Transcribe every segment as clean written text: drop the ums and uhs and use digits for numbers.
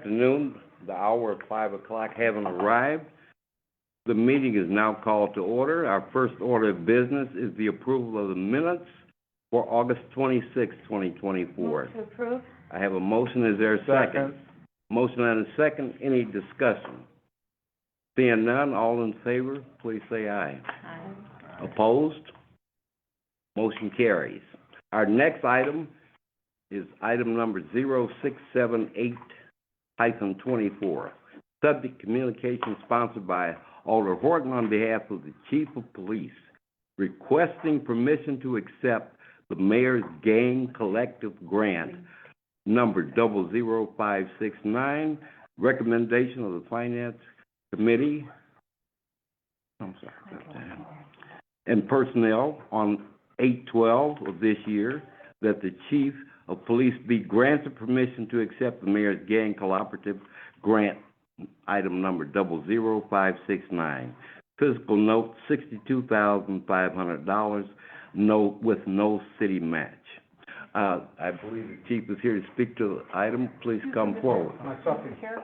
afternoon. The hour of 5 o'clock having arrived. The meeting is now called to order. Our first order of business is the approval of the minutes for August 26, 2024. Move to approve. I have a motion. Is there a second? Motion and a second. Any discussion? Seeing none, all in favor, please say aye. Aye. Opposed? Motion carries. Our next item is item number 0678-24. Subject communication sponsored by Alder Horton on behalf of the Chief of Police, requesting permission to accept the Mayor's Gang Collective Grant, number 00569, recommendation of the Finance Committee and Personnel on 8/12 of this year, that the Chief of Police be granted permission to accept the Mayor's Gang Cooperative Grant, item number 00569. Fiscal note $62,500, with no city match. I believe the Chief is here to speak to the item. Please come forward. Myself here.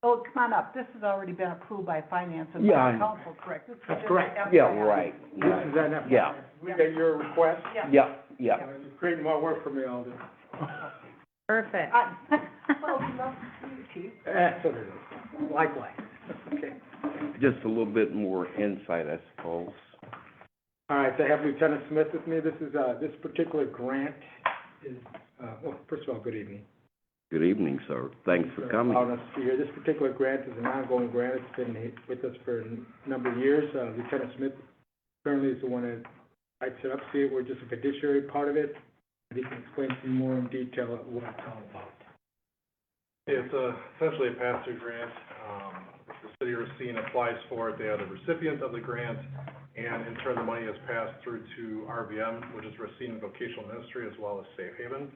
Oh, come on up. This has already been approved by Finance and Yeah, by I- Council, correct? This is That's just correct. an Yeah, FYI. right. This is an Yeah. We got your request. Yeah. Yeah. It's creating more work for me, Alder. Perfect. Well, we love to see you, Chief. That's what it is. Likewise. Okay. Just a little bit more insight, I suppose. All right, so I have Lieutenant Smith with me. This is, this particular grant is, well, first of all, good evening. Good evening, sir. Thanks for coming. Allowing us to be here. This particular grant is an ongoing grant. It's been with us for a number of years. Lieutenant Smith currently is the one that writes it up. See, we're just a fiduciary part of it. And he can explain to you more in detail what it's all about. It's essentially a pass-through grant. The city of Racine applies for it. They are the recipient of the grant, and in turn, the money is passed through to RVM, which is Racine Vocational Ministry, as well as Safe Haven.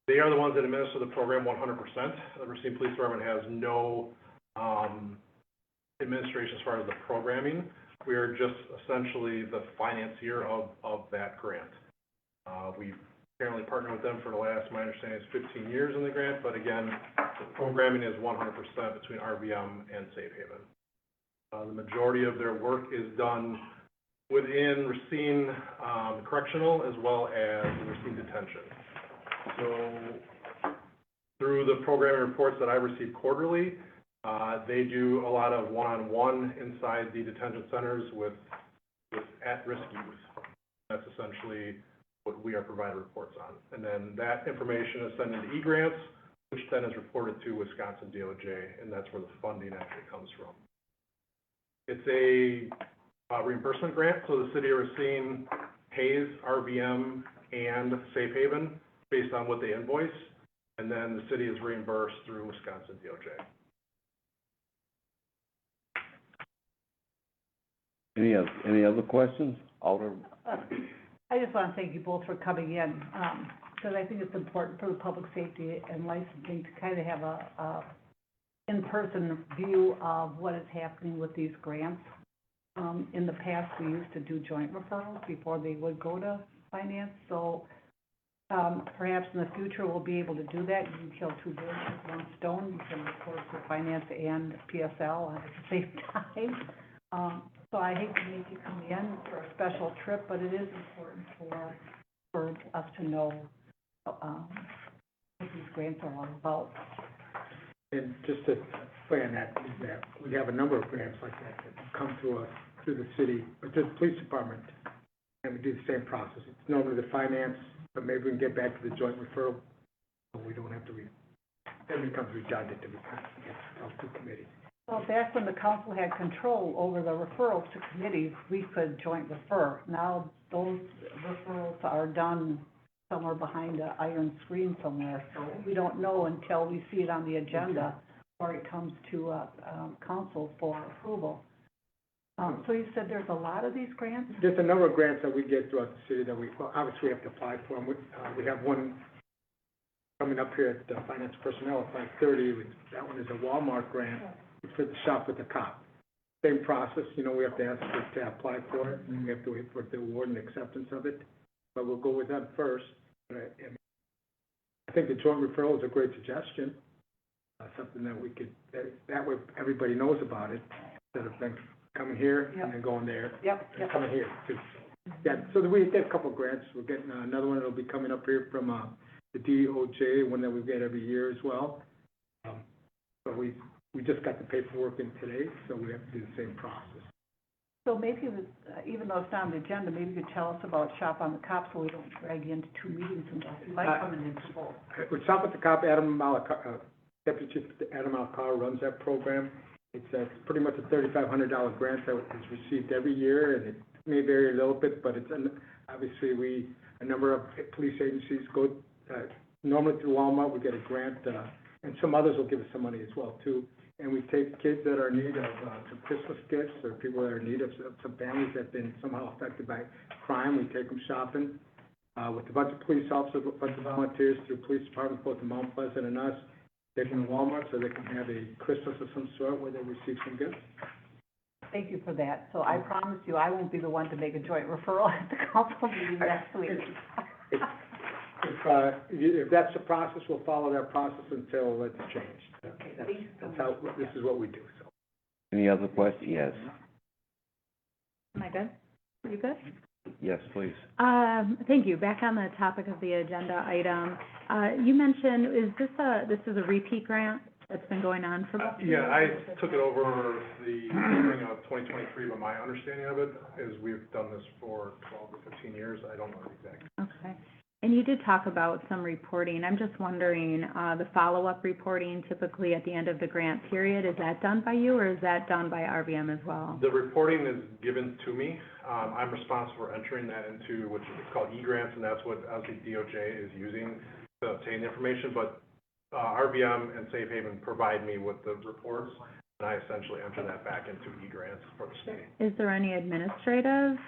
They are the ones that administer the program 100%. The Racine Police Department has no administration as far as the programming. We are just essentially the financier of that grant. We've apparently partnered with them for the last, my understanding is 15 years in the grant, but again, the programming is 100% between RVM and Safe Haven. The majority of their work is done within Racine Correctional as well as Racine Detention. So through the programming reports that I receive quarterly, they do a lot of one-on-one inside the detention centers with at-risk youth. That's essentially what we are providing reports on. And then that information is sent into eGrants, which then is reported to Wisconsin DOJ, and that's where the funding actually comes from. It's a reimbursement grant, so the city of Racine pays RVM and Safe Haven based on what they invoice, and then the city is reimbursed through Wisconsin DOJ. Any other questions? Alder? I just want to thank you both for coming in, because I think it's important for the public safety and licensing to kind of have a in-person view of what is happening with these grants. In the past, we used to do joint referrals before they would go to finance, so perhaps in the future we'll be able to do that. You can kill two birds with one stone. You can report to finance and PSL at the same time. So I hate to make you come in for a special trip, but it is important for us to know what these grants are all about. And just to plan that, is that we have a number of grants like that that come through us, through the city, or through the police department, and we do the same process. It's normally the finance, but maybe we can get back to the joint referral, so we don't have to it becomes redundant to get out to committees. Well, back when the council had control over the referrals to committees, we could joint refer. Now, those referrals are done somewhere behind an iron screen somewhere, so we don't know until we see it on the agenda or it comes to council for approval. So you said there's a lot of these grants? There's a number of grants that we get throughout the city that well, obviously we have to apply for them. We have one coming up here at Finance Personnel at 5:30. That one is a Walmart grant. It's for the Shop with a Cop. Same process, we have to ask for, to apply for it, and we have to wait for the award and acceptance of it. But we'll go with them first. But I think the joint referral is a great suggestion. something that we could, that way everybody knows about it, instead of them coming here and then going there, Yep, and yep. coming here too. Yeah, so we get a couple grants, we're getting another one that'll be coming up here from, the DOJ, one that we get every year as well. But we just got the paperwork in today, so we have to do the same process. So maybe, even though it's not on the agenda, maybe you could tell us about Shop on the Cop, so we don't drag you into two meetings and stuff. You like coming in for both. With Shop at the Cop, Deputy Chief Adam Malakar runs that program. It's pretty much a $3,500 grant that is received every year, and it may vary a little bit, but it's, obviously, a number of police agencies go, normally through Walmart, we get a grant, and some others will give us some money as well, too. And we take kids that are in need of some Christmas gifts, or people that are in need of some families that have been somehow affected by crime. We take them shopping with a bunch of police officers, a bunch of volunteers through police departments, both in Mount Pleasant and us. Take them to Walmart so they can have a Christmas of some sort where they receive some gifts. Thank you for that. So I promise you, I won't be the one to make a joint referral at the council meeting next week. If that's the process, we'll follow that process until it's changed. Okay, That's thanks so how, this is what we do, so. Any other questions? Yes. Am I good? You good? Yes, please. Thank you. Back on the topic of the agenda item, you mentioned, this is a repeat grant that's been going on for about 2 years? Yeah, I took it over the beginning of 2023, but my understanding of it is we've done this for 12 to 15 years. I don't know the exact. Okay. And you did talk about some reporting. I'm just wondering, the follow-up reporting typically at the end of the grant period, is that done by you or is that done by RVM as well? The reporting is given to me. I'm responsible for entering that into what is called e-grants, and that's what obviously DOJ is using to obtain the information. But RVM and Safe Haven provide me with the reports, and I essentially enter that back into e-grants for the state. Is there any administrative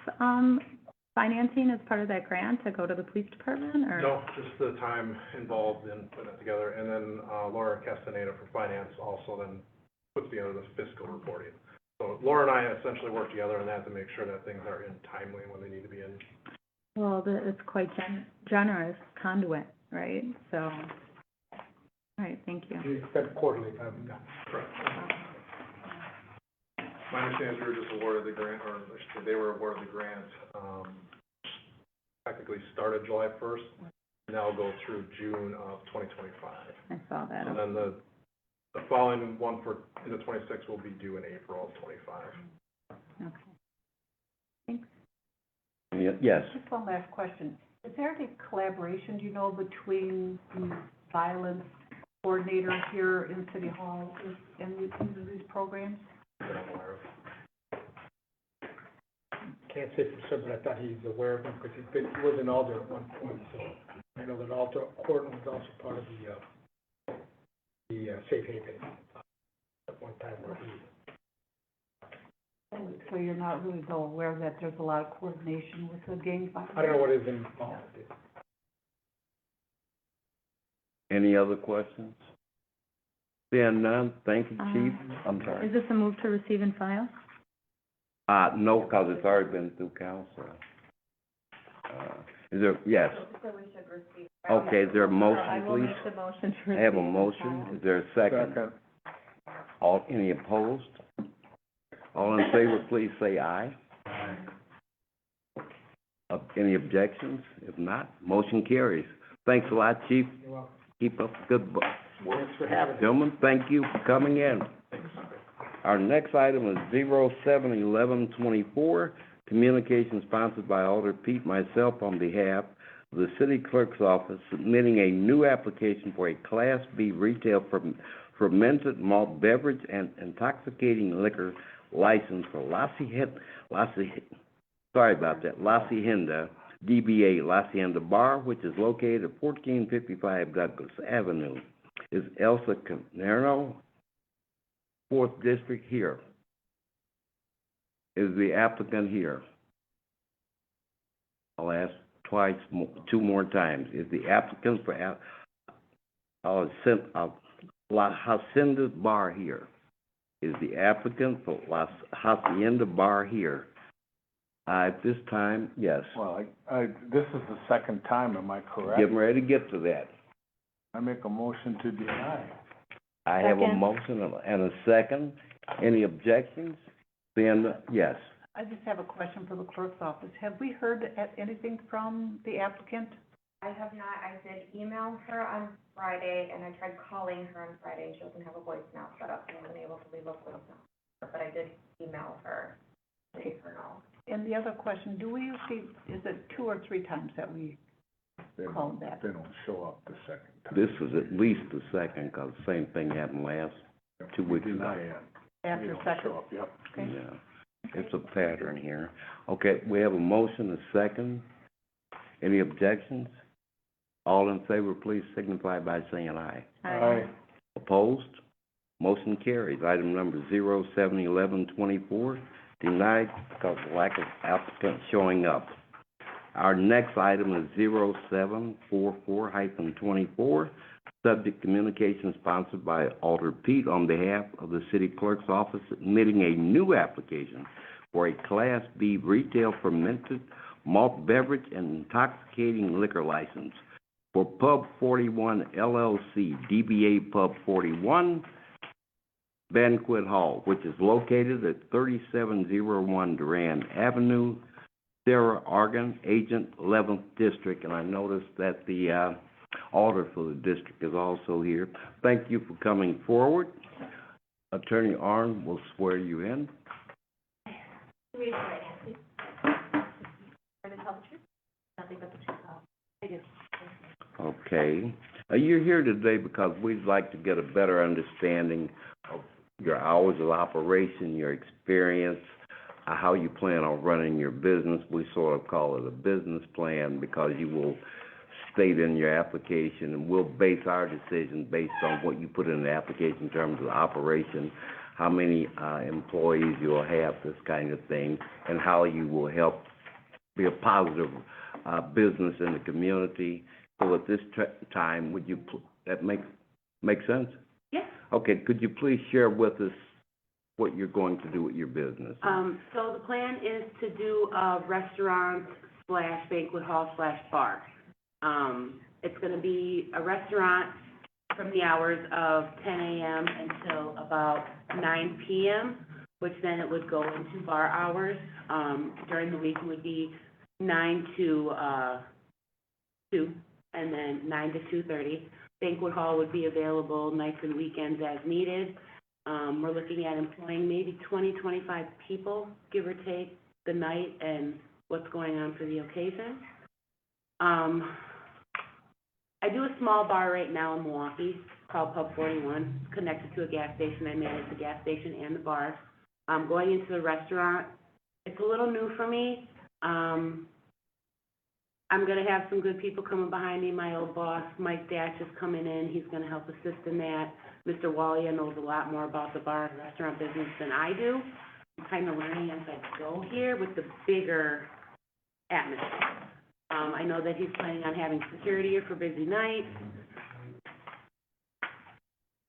financing as part of that grant to go to the police department, or? No, just the time involved in putting it together. And then Laura Castaneda for finance also then puts together the fiscal reporting. So Laura and I essentially work together on that to make sure that things are in timely when they need to be in. Well, it's quite generous conduit, right? So, all right, thank you. It's done quarterly, Correct. My understanding is we were just awarded the grant, or I should say they were awarded the grant, technically started July 1st, and that'll go through June of 2025. I saw that. And then the following one for into 26 will be due in April of 25. Okay. Thanks. Yes. Just one last question. Is there any collaboration, do you know, between the violence coordinator here in City Hall and these programs? That I'm aware of. Can't say for certain, but I thought he's aware of them, because he was an alder at one point, so I know that Alder Horton was also part of the Safe Haven at one time where he, So you're not really though aware that there's a lot of coordination with the gang violence? I don't know what is involved. Any other questions? Seeing none, thank you, Chief. I'm sorry. Is this a move to receive and file? No, because it's already been through council. Is there, yes. So we should receive. Okay, is there a I motion, will please? make the motion to receive. I have a and motion. file. Is there a second? All, any opposed? All in favor, please say aye. Any objections? If not, motion carries. Thanks a lot, Chief. You're welcome. Keep up the good work. Thanks for having us. Gentlemen, thank you for coming in. Our next item is 07-1124, communication sponsored by Alder Pete, myself on behalf of the City Clerk's Office, submitting a new application for a Class B retail fermented malt beverage and intoxicating liquor license for La Hacienda, DBA La Hacienda Bar, which is located at 1455 Douglas Avenue. Is Elsa Canero, 4th District, here? Is the applicant here? I'll ask two more times. Is the applicant for La Hacienda Bar here? Is the applicant for La Hacienda Bar here? At this time, yes. Well, this is the second time, am I correct? Getting ready to get to that. I make a motion to deny. I have a Second. motion and a second. Any objections? Then, yes. I just have a question for the clerk's office. Have we heard anything from the applicant? I have not, I did email her on Friday, and I tried calling her on Friday, she doesn't have a voicemail set up, and I wasn't able to leave a voicemail. But I did email her, to let her know. And the other question, do we usually, is it 2 or 3 times that we call them back? They don't show up the second time. This is at least the second, 'cause the same thing happened last 2 weeks ago. Deny it. They After don't second? show up, yep. Okay. Yeah, it's a pattern here. Okay, we have a motion, a second. Any objections? All in favor, please signify by saying aye. Aye. Opposed? Motion carries. Item number 071124, denied because of lack of applicants showing up. Our next item is 0744-24, subject communication sponsored by Alder Pete on behalf of the city clerk's office, admitting a new application for a Class B retail fermented malt beverage and intoxicating liquor license for Pub 41 LLC, DBA Pub 41 Banquet Hall, which is located at 3701 Durand Avenue, Sarah, Oregon, Agent, 11th District, and I noticed that the alder for the district is also here. Thank you for coming forward. Attorney Arn will swear you in. Raise your right hand, please. Swear to tell the truth, nothing but the truth, I do. Okay. You're here today because we'd like to get a better understanding of your hours of operation, your experience, how you plan on running your business. We sort of call it a business plan because you will state in your application, and we'll base our decision based on what you put in the application in terms of the operation, how many employees you'll have, this kind of thing, and how you will help be a positive business in the community. So at this time, would you, that make sense? Yes. Okay, could you please share with us what you're going to do with your business? So the plan is to do a restaurant slash banquet hall slash bar. It's gonna be a restaurant from the hours of 10 a.m. until about 9 p.m., which then it would go into bar hours. During the week it would be 9 to 2, and then 9 to 2:30. Banquet hall would be available nights and weekends as needed. We're looking at employing maybe 25 people, give or take, the night and what's going on for the occasion. I do a small bar right now in Milwaukee called Pub 41, connected to a gas station. I manage the gas station and the bar. Going into the restaurant, it's a little new for me. I'm gonna have some good people coming behind me. My old boss, Mike Datch, is coming in. He's gonna help assist in that. Mr. Walia knows a lot more about the bar and restaurant business than I do. I'm kind of learning as I go here with the bigger atmosphere. I know that he's planning on having security here for busy nights.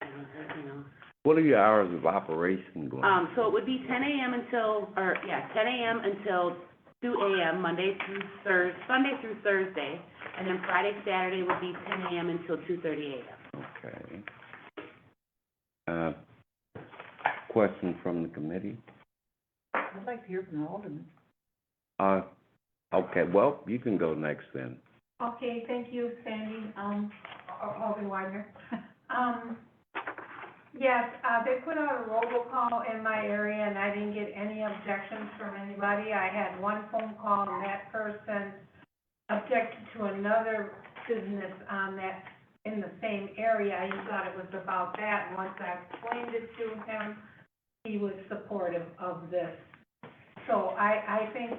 I don't know, you know. What are your hours of operation going? So it would be 10 a.m. until 10 a.m. until 2 a.m. Sunday through Thursday, and then Friday, Saturday would be 10 a.m. until 2:30 a.m. Okay. Question from the committee? I'd like to hear from the alderman. Okay, well, you can go next then. Okay, thank you, Sandy, Alderman Widener. Yes, they put out a robocall in my area, and I didn't get any objections from anybody. I had one phone call, and that person objected to another business on that, in the same area. He thought it was about that, and once I explained it to him, he was supportive of this. So I think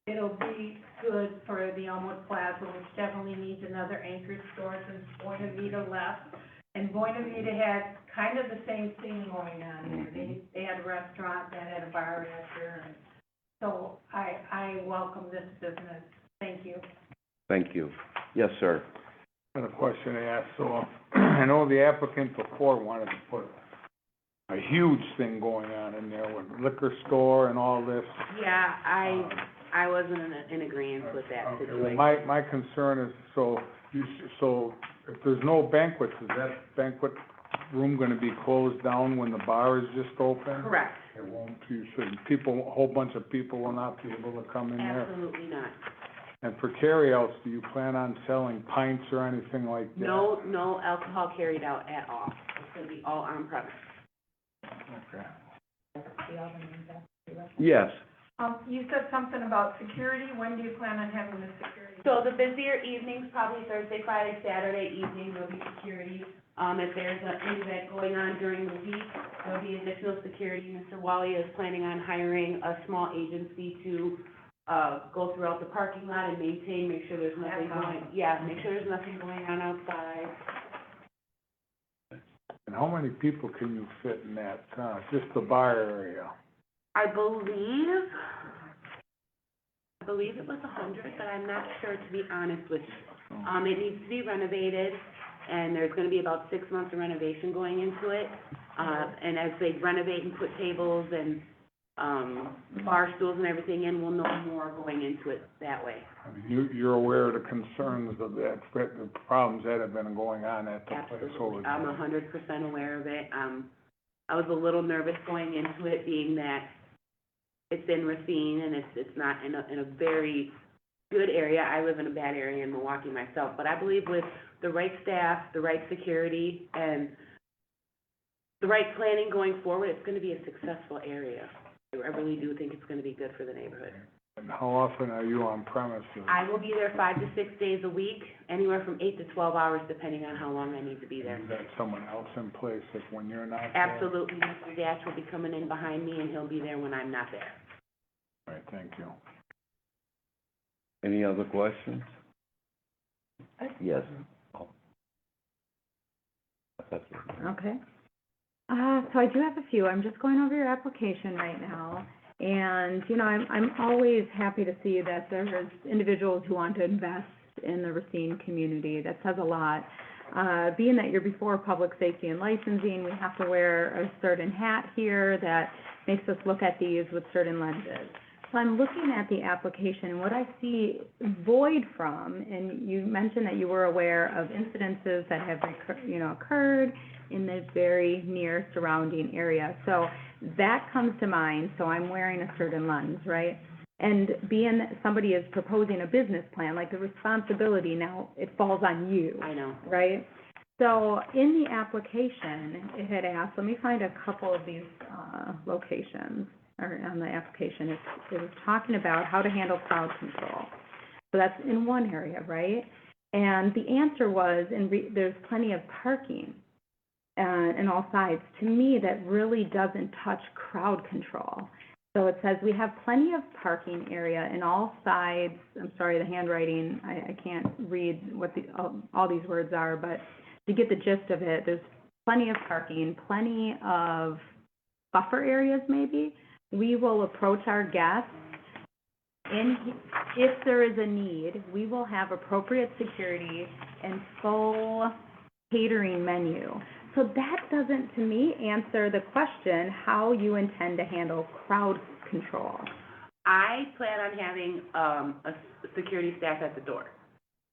it'll be good for the Elmwood Plaza, which definitely needs another anchor store since Buena Vita left. And Buena Vita had kind of the same thing going on here. They had a restaurant that had a bar after, and so I welcome this business. Thank you. Thank you. Yes, sir. I had a question to ask, so, I know the applicant before wanted to put a huge thing going on in there with liquor store and all this. Yeah, I wasn't in agreement with that Okay, situation. well, my concern is, so if there's no banquets, is that banquet room gonna be closed down when the bar is just open? Correct. It won't, you said people, a whole bunch of people will not be able to come in there? Absolutely not. And for carryouts, do you plan on selling pints or anything like that? No alcohol carried out at all. It's gonna be all on premise. Okay. Yes. You said something about security, when do you plan on having the security? So the busier evenings, probably Thursday, Friday, Saturday evening, there'll be security. If there's an event going on during the week, there'll be additional security. Mr. Wally is planning on hiring a small agency to, go throughout the parking lot and maintain, make sure there's nothing make sure there's nothing going on outside. And how many people can you fit in that, just the bar area? I believe it was 100, but I'm not sure, to be honest with you. It needs to be renovated, and there's gonna be about 6 months of renovation going into it. And as they renovate and put tables and, bar stools and everything in, we'll know more going into it that way. I mean, you're aware of the concerns of that, the problems that have been going on at the place over Absolutely, there? I'm 100% aware of it. I was a little nervous going into it, being that it's in Racine and it's not in a very good area. I live in a bad area in Milwaukee myself, but I believe with the right staff, the right security, and the right planning going forward, it's gonna be a successful area. I really do think it's gonna be good for the neighborhood. And how often are you on premises? I will be there 5 to 6 days a week, anywhere from 8 to 12 hours, depending on how long I need to be there. You got someone else in place if when you're not there? Absolutely, Mr. Dash will be coming in behind me, and he'll be there when I'm not there. All right, thank you. Any other questions? Yes. Okay. So I do have a few. I'm just going over your application right now. And, you know, I'm always happy to see that there's individuals who want to invest in the Racine community. That says a lot. Being that you're before public safety and licensing, we have to wear a certain hat here that makes us look at these with certain lenses. So I'm looking at the application, and what I see void from, and you mentioned that you were aware of incidences that have, occurred in the very near surrounding area. So that comes to mind, so I'm wearing a certain lens, right? And being that somebody is proposing a business plan, like the responsibility now, it falls on you. I know. Right? So in the application, it had asked, let me find a couple of these, locations, or on the application, it was talking about how to handle crowd control. So that's in one area, right? And the answer was, there's plenty of parking, in all sides. To me, that really doesn't touch crowd control. So it says, we have plenty of parking area in all sides. I'm sorry, the handwriting, I can't read what all these words are, but to get the gist of it, there's plenty of parking, plenty of buffer areas maybe. We will approach our guests, and if there is a need, we will have appropriate security and full catering menu. So that doesn't, to me, answer the question how you intend to handle crowd control. I plan on having, a security staff at the door.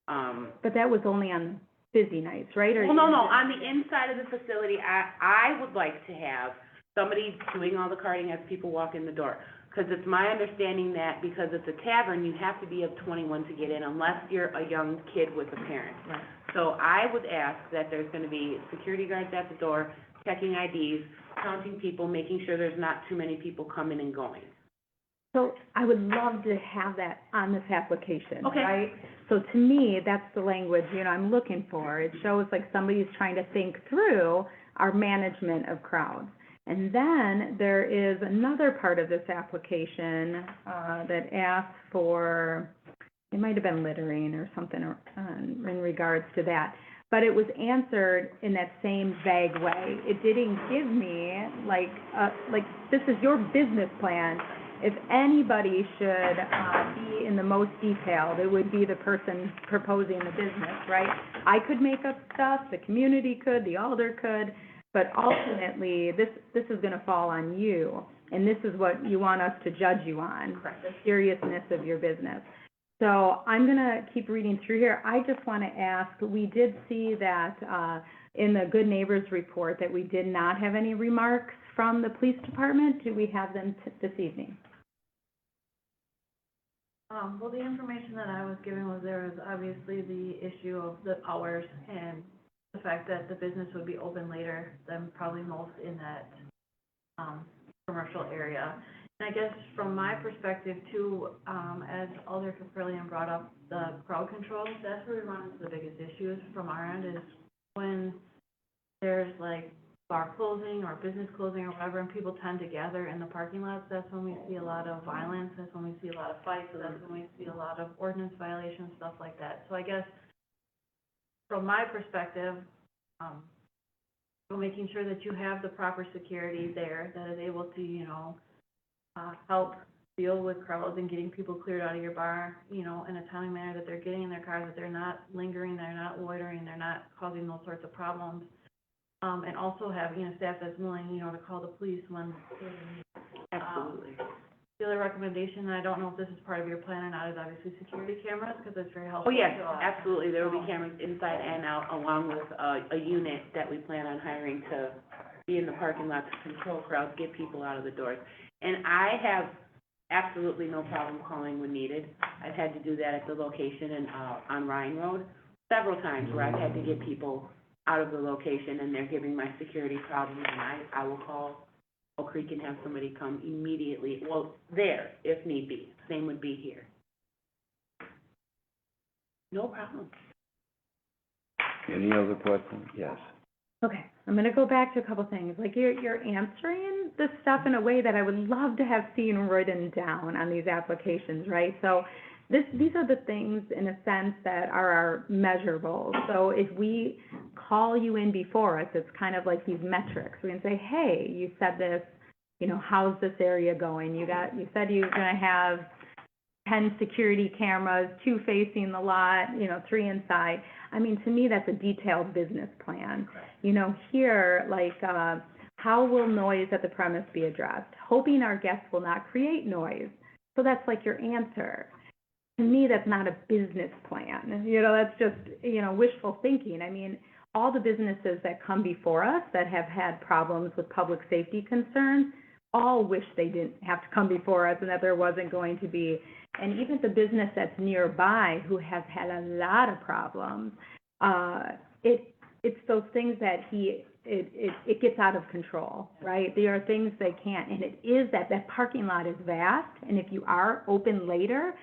But that was only on busy nights, right? Or Well, no, on the inside of the facility, I would like to have somebody doing all the carting as people walk in the door. Because it's my understanding that because it's a tavern, you have to be of 21 to get in unless you're a young kid with a parent. Right. So I would ask that there's gonna be security guards at the door, checking IDs, counting people, making sure there's not too many people coming and going. So I would love to have that on this application, Okay. right? So to me, that's the language, I'm looking for. It shows like somebody's trying to think through our management of crowds. And then there is another part of this application, that asks for, it might have been littering or something, in regards to that. But it was answered in that same vague way. It didn't give me, like, this is your business plan. If anybody should, be in the most detailed, it would be the person proposing the business, right? I could make up stuff, the community could, the alder could, but ultimately, this is gonna fall on you, and this is what you want us to judge you on, the seriousness of your business. So I'm gonna keep reading through here. I just wanna ask, we did see that, in the Good Neighbors report that we did not have any remarks from the police department. Do we have them this evening? Well, the information that I was given was there was obviously the issue of the hours and the fact that the business would be open later than probably most in that, commercial area. And I guess from my perspective too, as Alder Caprillion brought up the crowd control, that's where we run into the biggest issues from our end, is when there's like bar closing or business closing or whatever, and people tend to gather in the parking lots, that's when we see a lot of violence, that's when we see a lot of fights, so that's when we see a lot of ordinance violations, stuff like that. So I guess from my perspective, making sure that you have the proper security there that is able to, you know, help deal with crowds and getting people cleared out of your bar, you know, in a timely manner, that they're getting in their cars, that they're not lingering, they're not loitering, they're not causing those sorts of problems. And also have, you know, staff that's willing, you know, to call the police when there's a need. Absolutely. The other recommendation, and I don't know if this is part of your plan or not, is obviously security cameras, because it's very helpful Oh, yes, to us. absolutely. There will be cameras inside and out, along with a unit that we plan on hiring to be in the parking lot to control crowds, get people out of the doors. And I have absolutely no problem calling when needed. I've had to do that at the location in, on Ryan Road several times, where I've had to get people out of the location and they're giving my security problems, and I will call Oak Creek and have somebody come immediately, well, there, if need be. Same would be here. No problem. Any other questions? Yes. Okay, I'm gonna go back to a couple things. Like, you're answering this stuff in a way that I would love to have seen written down on these applications, right? So these are the things, in a sense, that are our measurables. So if we call you in before us, it's kind of like these metrics. We can say, hey, you said this, you know, how's this area going? You said you were gonna have 10 security cameras, 2 facing the lot, you know, 3 inside. I mean, to me, that's a detailed business plan. You know, here, like, how will noise at the premise be addressed? Hoping our guests will not create noise. So that's like your answer. To me, that's not a business plan. You know, that's just, you know, wishful thinking. I mean, all the businesses that come before us that have had problems with public safety concerns all wish they didn't have to come before us and that there wasn't going to be. And even the business that's nearby who has had a lot of problems, it's those things that it gets out of control, right? There are things they can't, and it is that parking lot is vast, and if you are open later,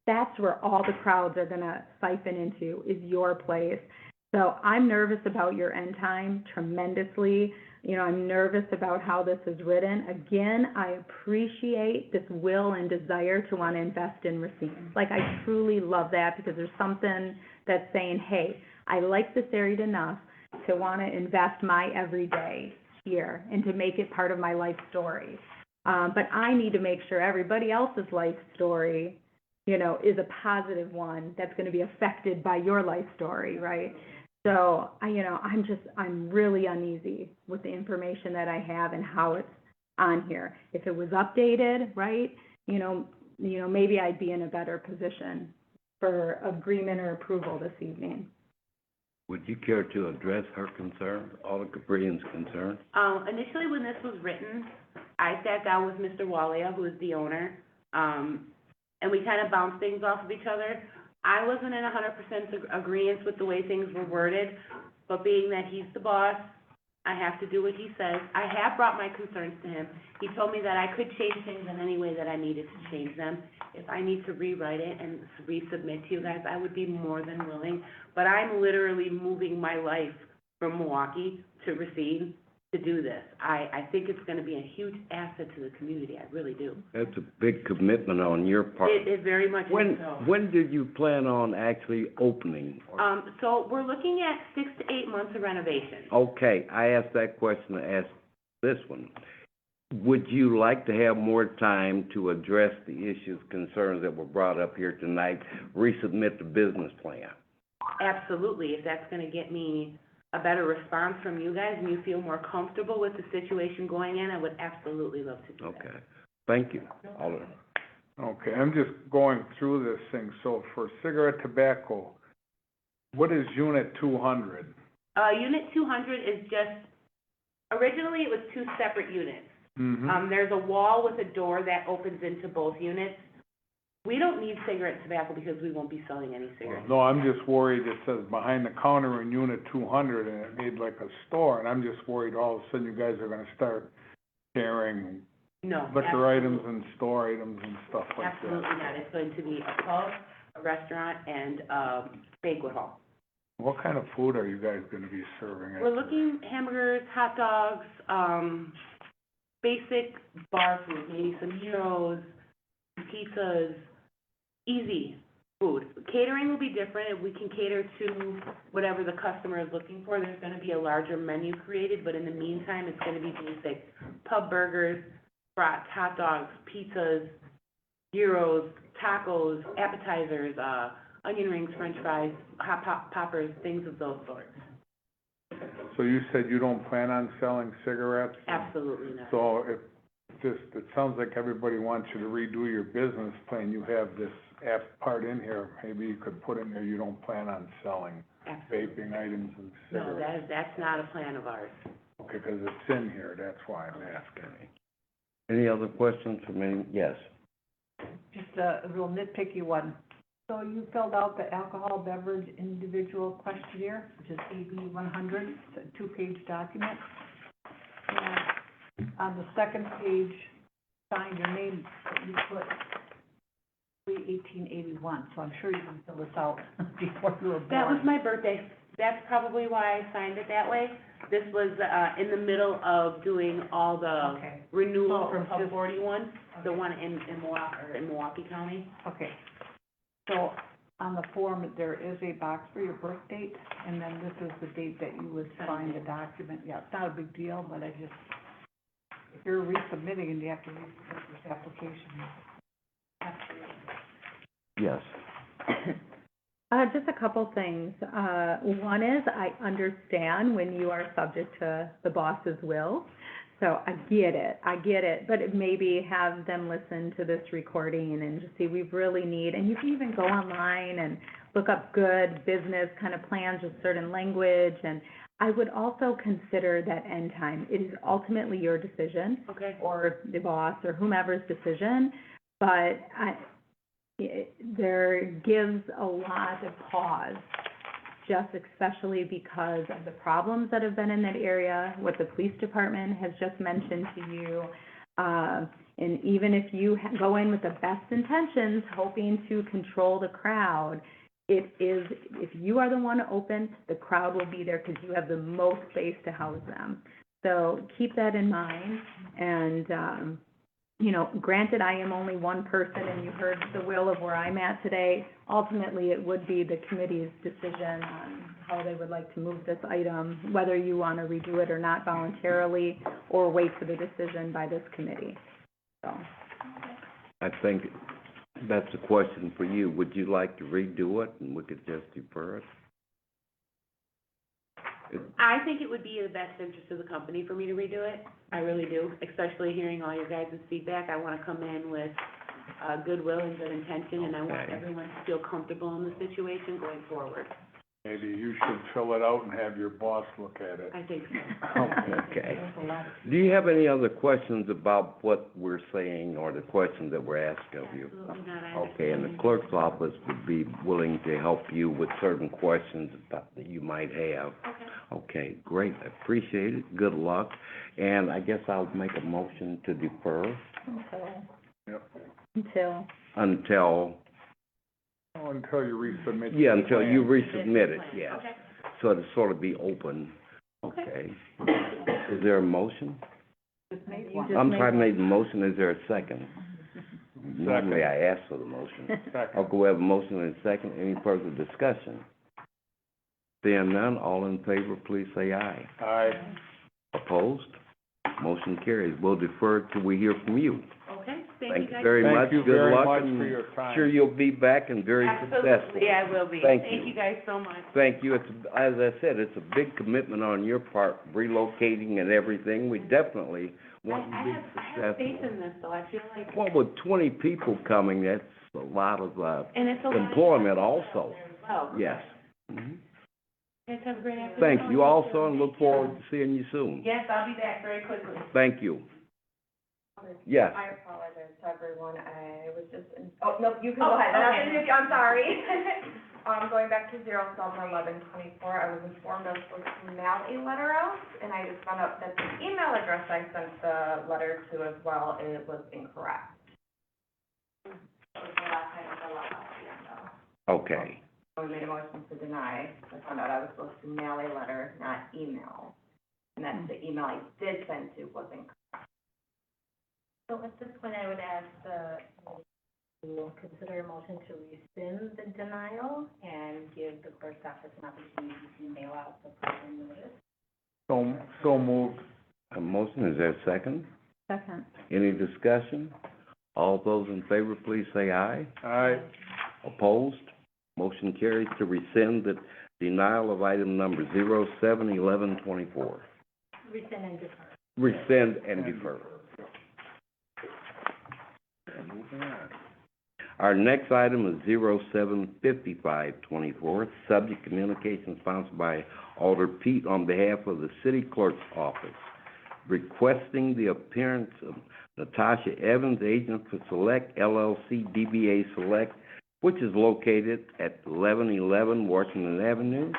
that's where all the crowds are gonna siphon into, is your place. So I'm nervous about your end time tremendously. You know, I'm nervous about how this is written. Again, I appreciate this will and desire to want to invest in Racine. Like, I truly love that, because there's something that's saying, hey, I like this area enough to want to invest my everyday here and to make it part of my life story. But I need to make sure everybody else's life story, you know, is a positive one that's going to be affected by your life story, right? So, I'm really uneasy with the information that I have and how it's on here. If it was updated, right, you know, maybe I'd be in a better position for agreement or approval this evening. Would you care to address her concern, Alder Caprillion's concern? Initially, when this was written, I sat down with Mr. Walia, who is the owner, and we kind of bounced things off of each other. I wasn't in 100% agreement with the way things were worded, but being that he's the boss, I have to do what he says. I have brought my concerns to him. He told me that I could change things in any way that I needed to change them. If I need to rewrite it and resubmit to you guys, I would be more than willing. But I'm literally moving my life from Milwaukee to Racine to do this. I think it's gonna be a huge asset to the community, I really do. That's a big commitment on your part. It very much is so. When did you plan on actually opening? So we're looking at 6 to 8 months of renovation. Okay, I asked that question to ask this one. Would you like to have more time to address the issues, concerns that were brought up here tonight, resubmit the business plan? Absolutely, if that's gonna get me a better response from you guys and you feel more comfortable with the situation going in, I would absolutely love to do that. Okay, thank you, Alder. Okay, I'm just going through this thing. So for cigarette tobacco, what is unit 200? Unit 200 is just, originally it was 2 separate units. Mm-hmm. There's a wall with a door that opens into both units. We don't need cigarette tobacco because we won't be selling any cigarettes. No, I'm just worried, it says behind the counter in unit 200, and it made like a store, and I'm just worried all of a sudden you guys are gonna start carrying No. liquor items and store items and stuff like that. Absolutely not. It's going to be a pub, a restaurant, and a banquet hall. What kind of food are you guys gonna be serving? We're looking hamburgers, hot dogs, basic bar food, maybe some gyros, pizzas, easy food. Catering will be different. We can cater to whatever the customer is looking for. There's gonna be a larger menu created, but in the meantime, it's gonna be basic pub burgers, brats, hot dogs, pizzas, gyros, tacos, appetizers, onion rings, french fries, poppers, things of those sorts. So you said you don't plan on selling cigarettes? Absolutely not. So if, it sounds like everybody wants you to redo your business plan, you have this app part in here, maybe you could put in there, you don't plan on selling Absolutely. vaping items and No, cigarettes? that's not a plan of ours. Okay, 'cause it's in here, that's why I'm asking. Any other questions from any, yes? Just a real nitpicky one. So you filled out the alcohol beverage individual questionnaire, which is AB 100, it's a 2-page document. And on the second page, signed your name, but you put 3/1881, so I'm sure you didn't fill this out before you were born. That was my birthday. That's probably why I signed it that way. This was, in the middle of doing all the Okay, renewal So of it's just- 41, the one in Milwaukee County. okay. So on the form, there is a box for your birth date, and then this is the date that you would sign the document. Yeah, it's not a big deal, but I just, if you're resubmitting and you have to resubmit this application. Yes. Just a couple things. One is, I understand when you are subject to the boss's will, so I get it, but maybe have them listen to this recording and just see, we really need, and you can even go online and look up good business kind of plans with certain language, and I would also consider that end time. It is ultimately your decision, Okay. or the boss, or whomever's decision, but there gives a lot of pause, just especially because of the problems that have been in that area, what the police department has just mentioned to you. And even if you go in with the best intentions, hoping to control the crowd, it is, if you are the one to open, the crowd will be there because you have the most space to house them. So keep that in mind, and, you know, granted, I am only one person, and you heard the will of where I'm at today. Ultimately, it would be the committee's decision on how they would like to move this item, whether you want to redo it or not voluntarily, or wait for the decision by this committee, so. I think that's a question for you. Would you like to redo it, and we could just defer it? I think it would be in the best interest of the company for me to redo it. I really do, especially hearing all your guys' feedback. I want to come in with goodwill and good intention, and I want Okay. everyone to feel comfortable in the situation going forward. Maybe you should fill it out and have your boss look at it. I think so. Okay. Do you have any other questions about what we're saying, or the questions that we're asking of you? Absolutely not. I Okay, and the understand. clerk's office would be willing to help you with certain questions that you might have. Okay. Okay, great, I appreciate it, good luck, and I guess I'll make a motion to defer Until, until, Until you resubmit. yeah, your until you plan. resubmit it, yes. Okay. So it'll sort of be open, okay? Is there a motion? Just made You one. just I'm made sorry, I one. made the motion, is there a second? Normally I ask for the motion. Okay, we have a motion and a second, any further discussion? Seeing none, all in favor, please say aye. Aye. Opposed? Motion carries, we'll defer till we hear from you. Okay, thank you Thank you guys. very much, Thank you good very luck, much and for your time. sure you'll be back and very successful. Absolutely, I will be. Thank you. Thank you guys so much. Thank you, it's, as I said, it's a big commitment on your part, relocating and everything, we definitely want you to be I have successful. faith in this, though. I feel like, Well, with 20 people coming, that's a lot of, and it's a lot of employment people also. out there as well. Yes. Mhm. You guys have a great afternoon. Thank you also, and look forward to seeing you soon. Yes, I'll be back very quickly. Thank you. Yes. I apologize to everyone, I was just, oh, no, you can go Oh, ahead, okay. nothing to do, I'm sorry. Going back to 07/11/24, I was informed I was supposed to mail a letter out, and I just found out that the email address I sent the letter to as well, it was incorrect. That was the last time I filled out the email. Okay. I made a motion to deny, I found out I was supposed to mail a letter, not email, and that the email I did send to was incorrect. So at this point, I would ask to consider a motion to rescind the denial and give the clerk's office an opportunity to mail out the proper notice. So moved. A motion, is there a second? Second. Any discussion? All those in favor, please say aye. Aye. Opposed? Motion carries to rescind the denial of item number 07/11/24. Rescind and defer. Rescind and defer. Our next item is 07/55/24, subject communication sponsored by Alder Pete on behalf of the city clerk's office, requesting the appearance of Natasha Evans, agent for Select LLC DBA Select, which is located at 1111 Washington Avenue,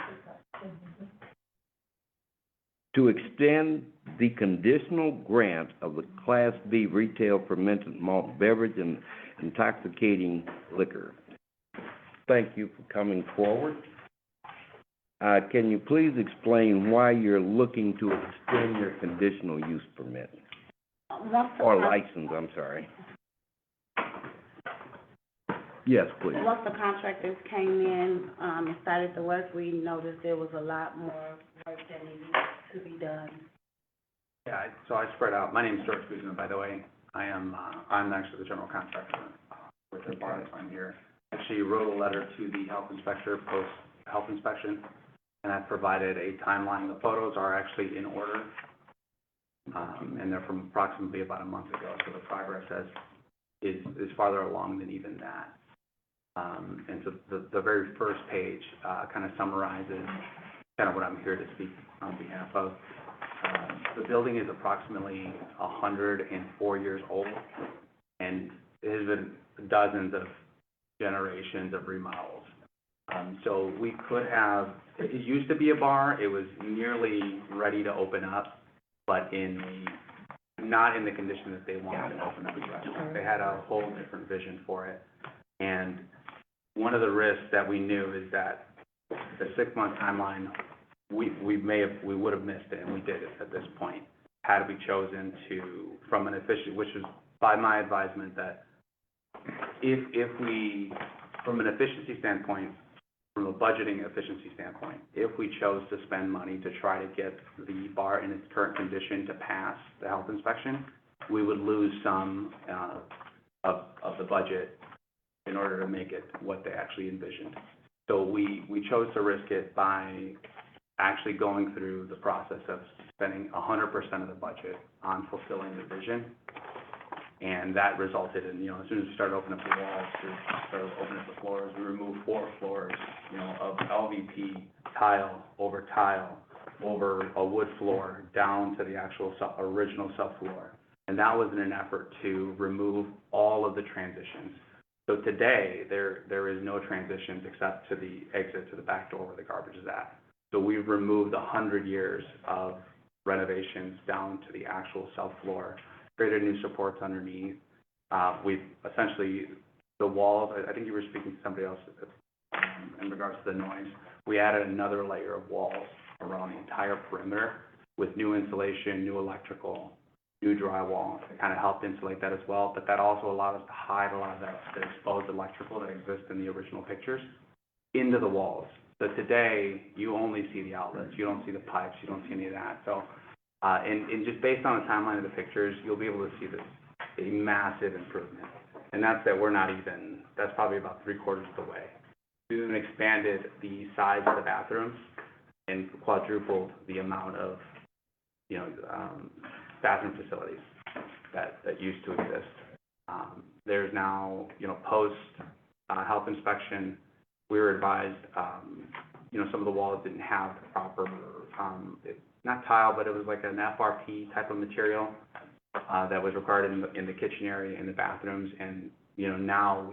to extend the conditional grant of the Class B retail fermented malt beverage and intoxicating liquor. Thank you for coming forward. Can you please explain why you're looking to extend your conditional use permit? Or license, I'm sorry. Yes, please. Once the contractors came in, and started the work, we noticed there was a lot more work that needed to be done. Yeah, so I spread out. My name is George Guzman, by the way. I'm actually the general contractor with the bar that's on here. Actually wrote a letter to the health inspector post-health inspection, and I've provided a timeline. The photos are actually in order, and they're from approximately about a month ago, so the progress is farther along than even that. And so the very first page kind of summarizes kind of what I'm here to speak on behalf of. The building is approximately 104 years old, and it has been dozens of generations of remodels. So we could have, it used to be a bar, it was nearly ready to open up, but not in the condition that they wanted to open up as restaurant. They had a whole different vision for it. And one of the risks that we knew is that the 6-month timeline, we would have missed it, and we did it at this point, had we chosen to, from an efficient, which was by my advisement, that if we, from an efficiency standpoint, from a budgeting efficiency standpoint, if we chose to spend money to try to get the bar in its current condition to pass the health inspection, we would lose some of the budget in order to make it what they actually envisioned. So we chose to risk it by actually going through the process of spending 100% of the budget on fulfilling the vision. And that resulted in, as soon as we started opening up the walls, we started opening up the floors, we removed 4 floors, of LVP tile over a wood floor down to the actual original subfloor. And that was in an effort to remove all of the transitions. So today, there is no transitions except to the exit to the back door where the garbage is at. So we've removed 100 years of renovations down to the actual subfloor, created new supports underneath. We've essentially, the walls, I think you were speaking to somebody else in regards to the noise. We added another layer of walls around the entire perimeter with new insulation, new electrical, new drywall. It kind of helped insulate that as well, but that also allowed us to hide a lot of the exposed electrical that exists in the original pictures into the walls. So today, you only see the outlets. You don't see the pipes. You don't see any of that. So, and just based on the timeline of the pictures, you'll be able to see a massive improvement. And that's probably about 3/4 of the way. We've even expanded the size of the bathrooms and quadrupled the amount of, bathroom facilities that used to exist. There's now, post health inspection, we were advised, you know, some of the walls didn't have the proper, not tile, but it was like an FRP type of material, that was required in the kitchen area, in the bathrooms, and, you know, now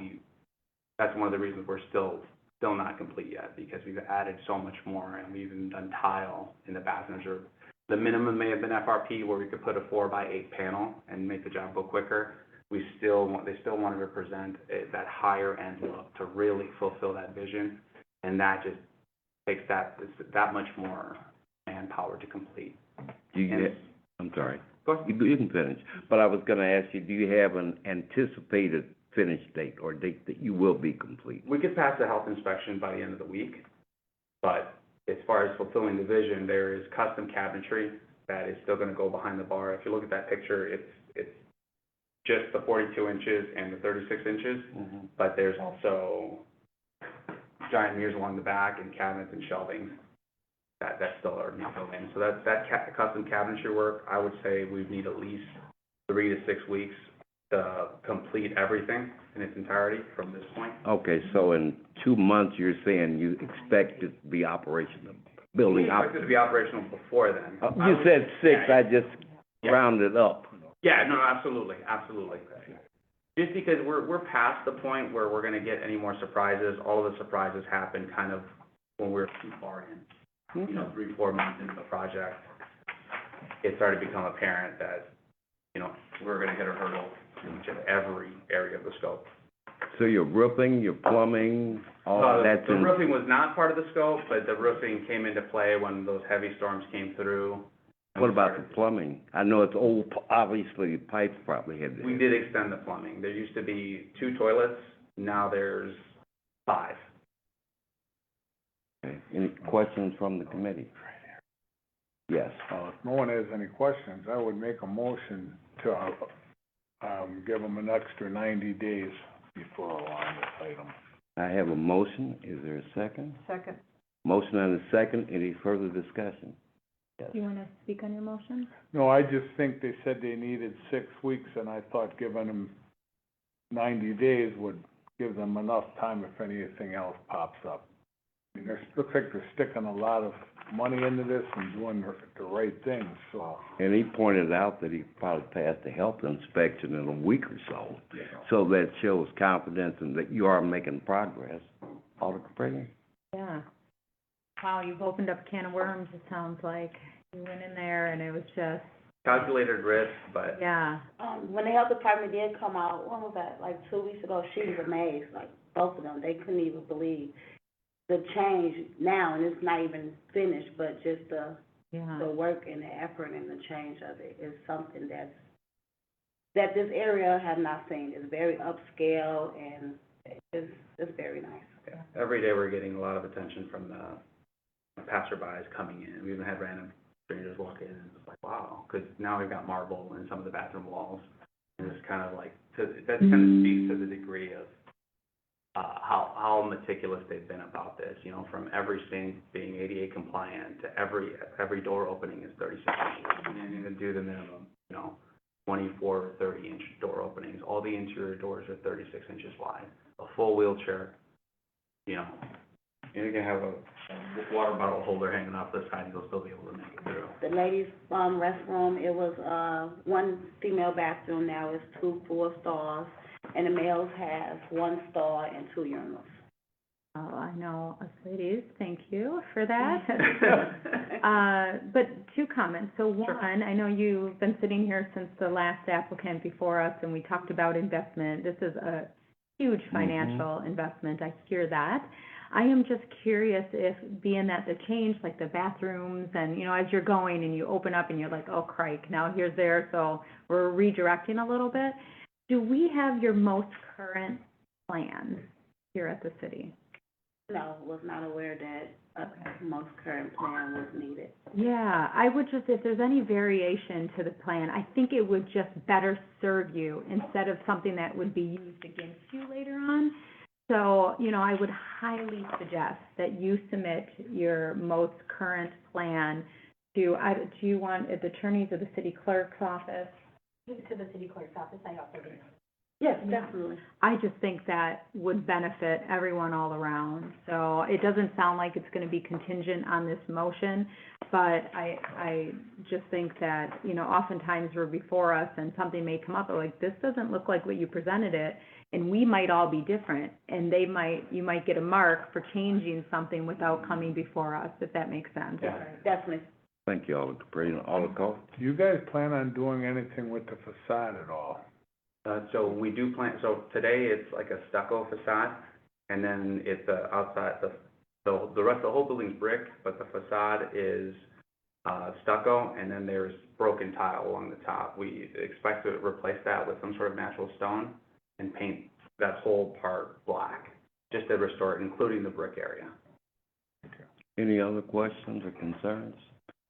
that's one of the reasons we're still not complete yet, because we've added so much more, and we've even done tile in the bathrooms, or the minimum may have been FRP, where we could put a 4x8 panel and make the job go quicker. They still wanted to present that higher end look to really fulfill that vision, and that just takes that much more manpower to complete. I'm sorry, Go ahead. you can finish, but I was gonna ask you, do you have an anticipated finish date or date that you will be complete? We could pass the health inspection by the end of the week, but as far as fulfilling the vision, there is custom cabinetry that is still gonna go behind the bar. If you look at that picture, it's just the 42 inches and the 36 inches, but there's also giant mirrors along the back and cabinets and shelving that still are not built in. So that custom cabinetry work, I would say we need at least 3 to 6 weeks to complete everything in its entirety from this point. Okay, so in 2 months, you're saying you expect it to be operational, building We up? expect it to be operational before then. You said 6, I just Yeah. rounded up. Yeah, no, absolutely. Just because we're past the point where we're gonna get any more surprises. All of the surprises happen kind of when we're too far in. You know, 3-4 months into the project, it started to become apparent that, you know, we're gonna hit a hurdle in each and every area of the scope. So your roofing, your plumbing, all of that's The in? roofing was not part of the scope, but the roofing came into play when those heavy storms came through. What about the plumbing? I know it's old, obviously, pipes probably had We did extend the plumbing. There used to be 2 toilets, now there's 5. Okay. Any questions from the committee? Yes. If no one has any questions, I would make a motion to, give them an extra 90 days before on this item. I have a motion. Is there a second? Second. Motion and a second. Any further discussion? Yes. Do you wanna speak on your motion? No, I just think they said they needed 6 weeks, and I thought giving them 90 days would give them enough time if anything else pops up. I mean, looks like they're sticking a lot of money into this and doing the right things, so. And he pointed out that he probably passed the health inspection in a week or so. So that shows confidence and that you are making progress. Alderman Fragan? Yeah. Wow, you've opened up a can of worms, it sounds like. You went in there and it was just, Calculated risk, but yeah. When the health department did come out, when was that, like 2 weeks ago, she was amazed, like, both of them, they couldn't even believe the change now, and it's not even finished, but just the work and the effort and the change of it is something that this area has not seen. It's very upscale and it's very nice. every day we're getting a lot of attention from the passerbys coming in. We even had random strangers walk in, and it's like, wow, because now we've got marble in some of the bathroom walls. And it's kind of like, that kind of speaks to the degree of how meticulous they've been about this, you know, from every sink being ADA compliant to every door opening is 36 inches. And you can do the minimum, you know, 24 or 30-inch door openings. All the interior doors are 36 inches wide. A full wheelchair, you know, you can have a water bottle holder hanging off the side, and you'll still be able to make it through. The ladies' restroom, it was, 1 female bathroom, now it's 2 full stalls, and the males have 1 stall and 2 urinals. Oh, I know us ladies, thank you for that. But 2 comments. So one, I know you've been sitting here since the last applicant before us, and we talked about investment. This is a huge financial investment, I hear that. I am just curious if, being that the change, like the bathrooms, and, you know, as you're going and you open up and you're like, oh, crike, now here's there, so we're redirecting a little bit. Do we have your most current plan here at the city? No, was not aware that a most current plan was needed. Yeah, I would just, if there's any variation to the plan, I think it would just better serve you instead of something that would be used against you later on. So, you know, I would highly suggest that you submit your most current plan to, do you want the attorneys or the city clerk's office? To the city clerk's office, I also do. Yes, definitely. I just think that would benefit everyone all around. So it doesn't sound like it's gonna be contingent on this motion, but I just think that, you know, oftentimes we're before us and something may come up, like, this doesn't look like what you presented it, and we might all be different, and you might get a mark for changing something without coming before us, if that makes sense. Yeah. Definitely. Thank you, Alder Capri. Alder Cole? Do you guys plan on doing anything with the facade at all? So we do plan, so today it's like a stucco facade, and then it's outside, the rest, the whole building's brick, but the facade is, stucco, and then there's broken tile along the top. We expect to replace that with some sort of natural stone and paint that whole part black, just to restore it, including the brick area. Any other questions or concerns?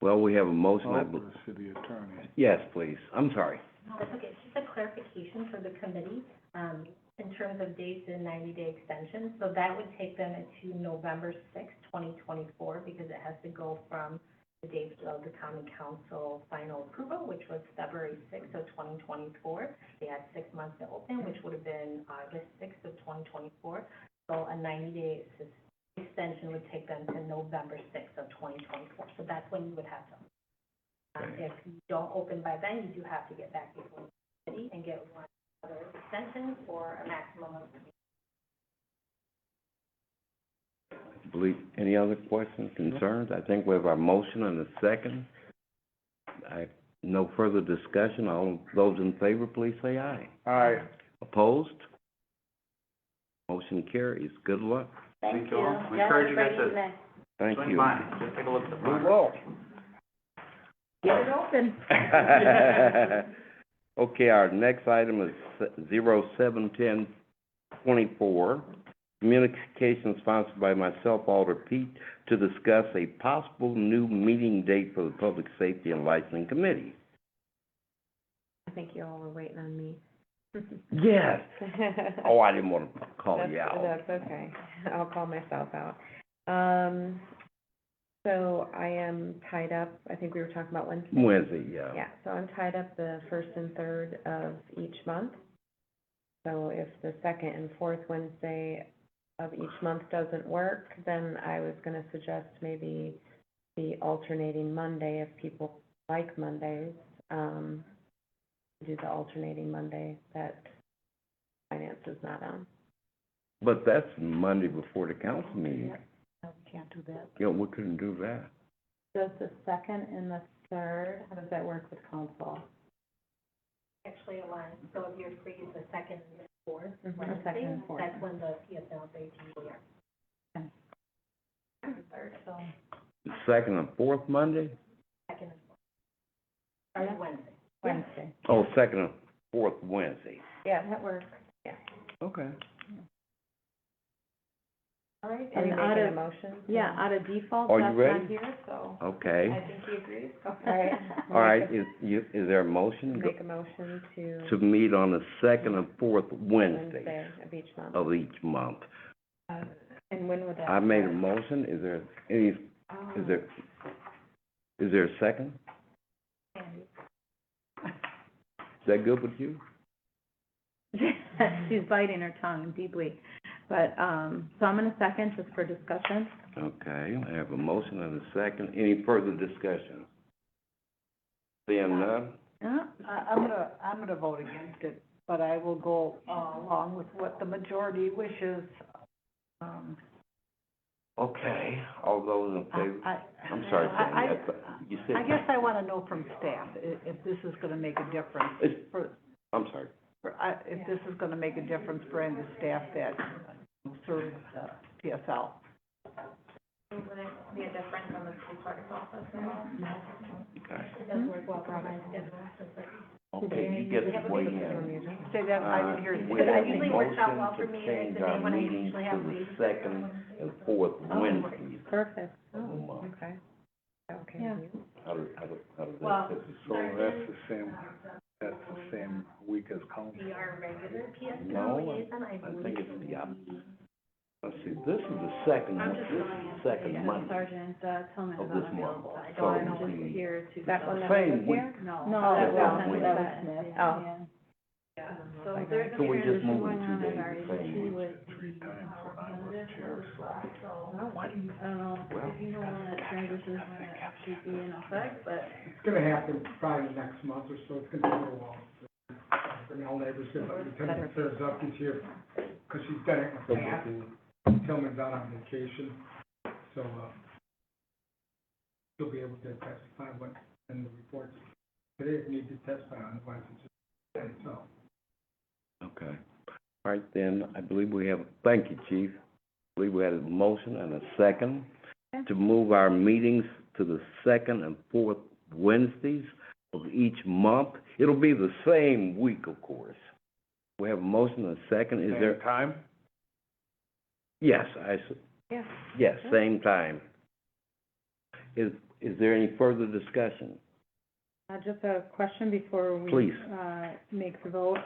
Well, we have a motion, I Oh, believe. the city attorney. Yes, please. I'm sorry. No, that's okay. It's just a clarification for the committee, in terms of dates and 90-day extensions. So that would take them into November 6th, 2024, because it has to go from the date of the common council final approval, which was February 6th of 2024. They had 6 months to open, which would have been August 6th of 2024. So a 90-day extension would take them to November 6th of 2024. So that's when you would have to. If you don't open by then, you do have to get back before the city and get one other extension for a maximum of 3 Believe, any other questions, concerns? I think we have our motion and a second. No further discussion. All those in favor, please say aye. Aye. Opposed? Motion carries. Good luck. Thank you. all. We encourage you guys to Evening. Thank swing you. by, just take a look at the We front. will. Get it open. Okay, our next item is 071024, communication sponsored by myself, Alder Pete, to discuss a possible new meeting date for the Public Safety and Licensing Committee. I think you all were waiting on me. Yes. Oh, I didn't want to call you out. That's okay. I'll call myself out. So I am tied up, I think we were talking about Wednesday. Wednesday, yeah. Yeah, so I'm tied up the first and third of each month. So if the second and fourth Wednesday of each month doesn't work, then I was gonna suggest maybe the alternating Monday if people like Mondays. Do the alternating Monday that finance is not on. But that's Monday before the council meeting. No, we can't do that. Yeah, we couldn't do that. Does the second and the third, how does that work with council? actually align. So if you're free the second and the fourth The Wednesday, second and fourth. that's when the PSL days usually are. Okay. And third, so The second and fourth Monday? second and fourth. Or Wednesday. Wednesday. Oh, second and fourth Wednesday. Yeah, That works. Okay. All right, are we and out making a of, motion? yeah, out of default, Are you that's ready? not here, so Okay. I think he agrees. All right. All right, is there a motion Make a motion to meet on the second and fourth Wednesdays Wednesday of each month. of each month? And when would that? I made a start? motion, is there any, is there a second? Is that good with you? She's biting her tongue deeply, but, so I'm gonna second just for discussion. Okay, I have a motion and a second. Any further discussion? Seeing none? Yeah, I'm gonna vote against it, but I will go, along with what the majority wishes. Okay, all those in favor? I I'm sorry, Sandy, you said. I guess I wanna know from staff if this is gonna make a difference It's- for, I'm sorry. if this is gonna make a difference for any of the staff that serve PSL. Would it be a difference on the school clerk's office at all? Okay. It does work well for my schedule, so it's like. Okay, you get to weigh in. Say that, I didn't hear you. We But it have a usually works out well motion for me, to change like the our day when I meetings usually to have the leave. second and fourth Wednesdays Perfect. of the month. Okay. Okay. Yeah. How does Well, that? So that's the same week as council. Be our regular PSL No, liaison, I I believe. think it's the opposite. Let's see, this is the second, second Monday Sergeant, tell me of about this month. available. So I'm it'll just be here to. That one that same was week. here? No, Oh, that well, wasn't, wait. that was Smith. Oh. Yeah. So Like there's I- gonna be So we just transition move going it on 2 at days, our the same agency week. with the representative for the slot, so. Well, I don't know if you know when that transition is going to actually be in effect, but It's gonna happen probably next month or so, it's gonna take a little while. Our neighbor's gonna, Lieutenant Sarah's up this year, because she's done it in the past. Tillman's out on vacation, so, she'll be able to testify what, in the reports. Today, need to testify on the ones that just, so. Okay. All right, then, I believe we have, thank you, Chief. I believe we had a motion and a second to move our meetings to the second and fourth Wednesdays of each month. It'll be the same week, of course. We have a motion and a second. Is there? Same time? Yes, Yeah. yes, same time. Is there any further discussion? Just a question before we, Please. make the vote.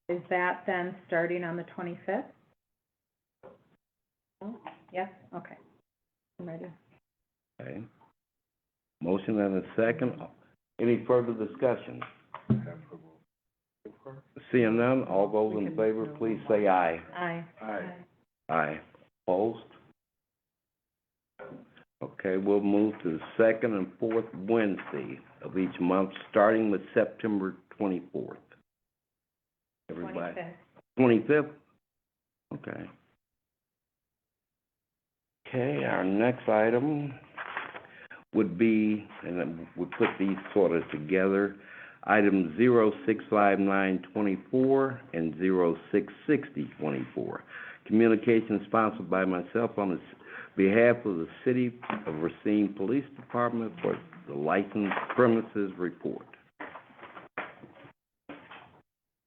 Is that then starting on the 25th? Yes, okay. I'm ready. Okay. Motion and a second. Any further discussion? Seeing none, all those in favor, please say aye. Aye. Aye. Aye. Opposed? Okay, we'll move to the second and fourth Wednesday of each month, starting with September 24th. Everybody? 25th? Okay. Okay, our next item would be, and then we'll put these sort of together, item 065924 and 066024. Communication sponsored by myself on the behalf of the City of Racine Police Department for the licensed premises report.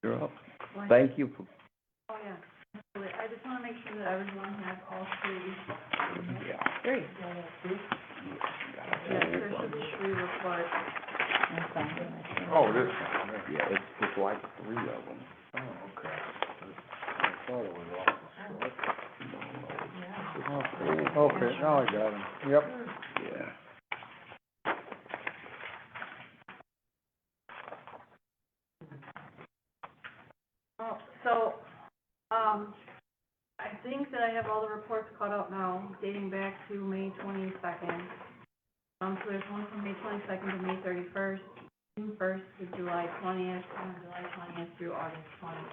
You're up. Thank you for, oh yeah, absolutely. I just wanna make sure that everyone has all three. Three. Yes, there should be three reports. Oh, this, yeah, it's like three of them. oh, okay. I thought it was all. Okay, now I got him. Yep. Yeah. Oh, so, I think that I have all the reports caught up now, dating back to May 22nd. So there's one from May 22nd to May 31st, June 1st to July 20th, and July 20th through August 20th.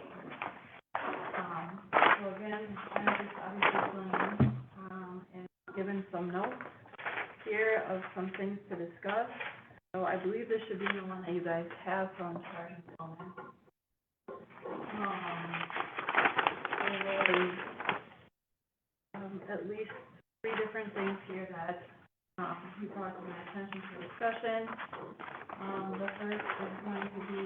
So again, I'm just obviously filling in, and given some notes here of some things to discuss. So I believe this should be the one that you guys have from Sergeant Tillman. There was, at least three different things here that, he brought to my attention for discussion. The first is going to be,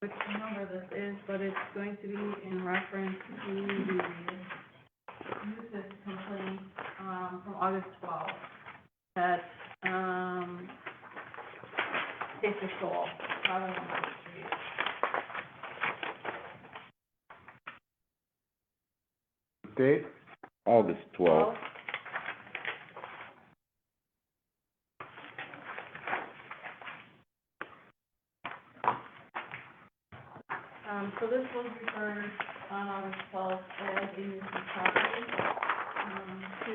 which number this is, but it's going to be in reference to the nuisance complaint, from August 12th, that, Pacer Soul, out on the street. Date? August 12th. So this was referred on August 12th as a nuisance property, to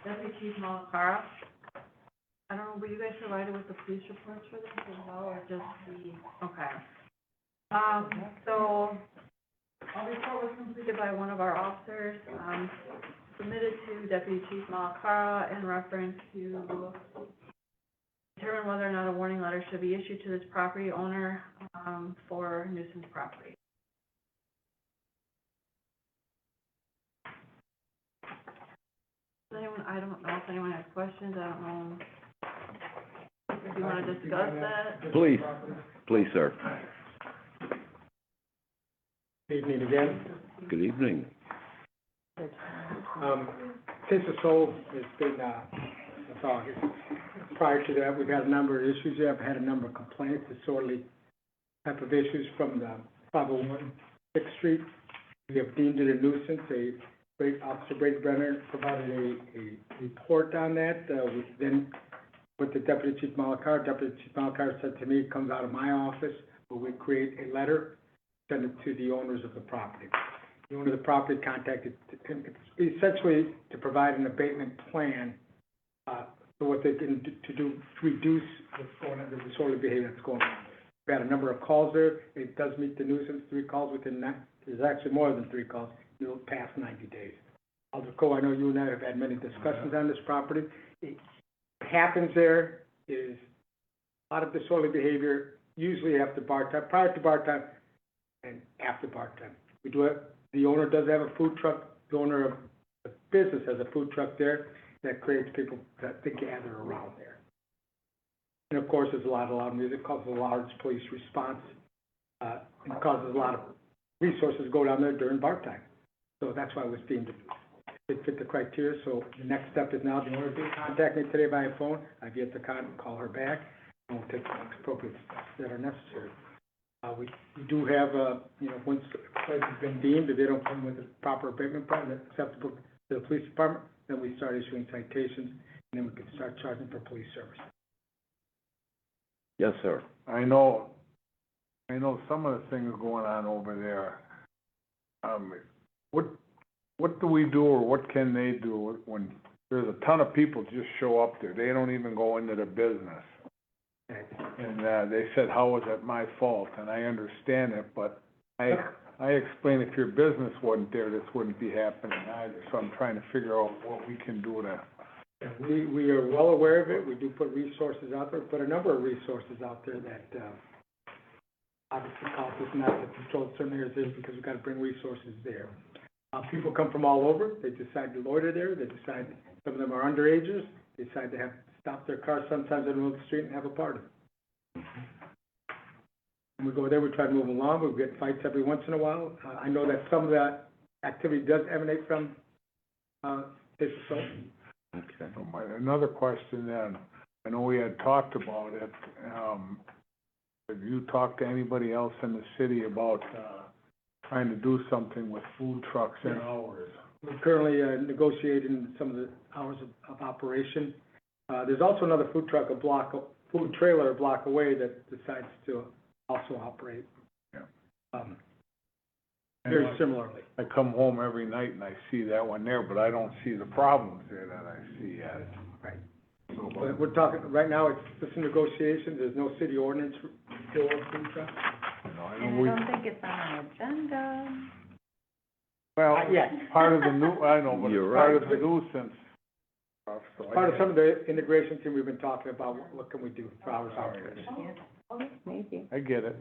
Deputy Chief Malakara. I don't know, were you guys provided with the police reports for this as well, or just the, okay. So, a report was completed by one of our officers, submitted to Deputy Chief Malakara in reference to determine whether or not a warning letter should be issued to this property owner, for nuisance property. Does anyone, I don't know if anyone has questions, I don't know if you wanna discuss that. Please, sir. Evening again. Good evening. Pacer Soul has been, since August. Prior to that, we've had a number of issues there. I've had a number of complaints, disorderly type of issues from the 501 6th Street. We have deemed it a nuisance. Officer Brady Brenner provided a report on that. We then with the Deputy Chief Malakar. Deputy Chief Malakar said to me, it comes out of my office, but we create a letter, send it to the owners of the property. The owner of the property contacted, it's essentially to provide an abatement plan, for what they can do to reduce what's going on, the disorderly behavior that's going on. We had a number of calls there. It does meet the nuisance, 3 calls within that. There's actually more than 3 calls in the past 90 days. Alderco, I know you and I have had many discussions on this property. What happens there is a lot of disorderly behavior, usually after bar time, prior to bar time and after bar time. We do it, the owner does have a food truck, the owner of the business has a food truck there that creates people that they gather around there. And of course, there's a lot of loud music, causes a large police response, and causes a lot of resources to go down there during bar time. So that's why it was deemed it fit the criteria. So the next step is now the owner did contact me today by phone. I've yet to call her back, and we'll take the appropriate steps that are necessary. We do have, once the place has been deemed, if they don't come with a proper abatement plan that's acceptable to the police department, then we start issuing citations, and then we can start charging for police service. Yes, sir. I know some of the things going on over there. What do we do, or what can they do when there's a ton of people just show up there? They don't even go into the business. And, they said, how was it my fault? And I understand it, but I explained if your business wasn't there, this wouldn't be happening either. So I'm trying to figure out what we can do to. We are well aware of it. We do put resources out there, put a number of resources out there that, obviously cost us not to control certain areas because we've got to bring resources there. People come from all over. They decide to loiter there. They decide, some of them are underagers. They decide to have stop their cars sometimes in the middle of the street and have a party. And we go there, we try to move them along. We get fights every once in a while. I know that some of that activity does emanate from this assault. Okay. So another question then, I know we had talked about it, have you talked to anybody else in the city about, trying to do something with food trucks and hours? We're currently negotiating some of the hours of operation. There's also another food truck food trailer a block away that decides to also operate. Yeah. Very similarly. I come home every night and I see that one there, but I don't see the problems there that I see yet. Right. So, but we're talking, right now, it's just a negotiation. There's no city ordinance for food trucks. And I don't think it's on our agenda. Well, Yes. part of the I know, but You're it's part right. of the nuisance stuff, so I Part of guess- some of the integration thing we've been talking about, what can we do for hours of operation? Maybe. I get it.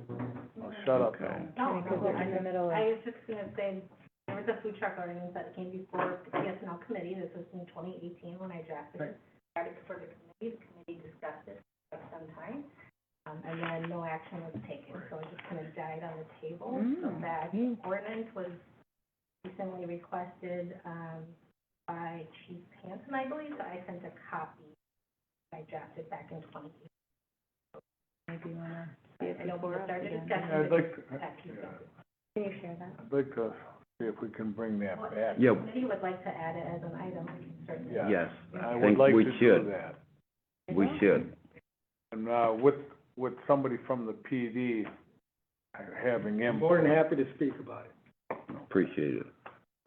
I'll shut up now. No, Because we're in the middle of. I was just gonna say, there was a food truck ordinance that came before the PSNL committee, this was in 2018 when I drafted it. Brought it before the committee discussed it for some time, and then no action was taken, so it just kind of died on the table. So that ordinance was recently requested, by Chief Hanson, I believe, so I sent a copy. I drafted back in 2018. Maybe you wanna see if I know we started again. discussing. I'd like to, that piece of it. Can you share that? I'd like to see if we can bring that Well, back. Yeah. If the committee would like to add it as an item, we can certainly. Yeah. Yes, I I would think like we to do should. that. We should. And, with somebody from the PD, having I'm him. more than happy to speak about it. Appreciate it.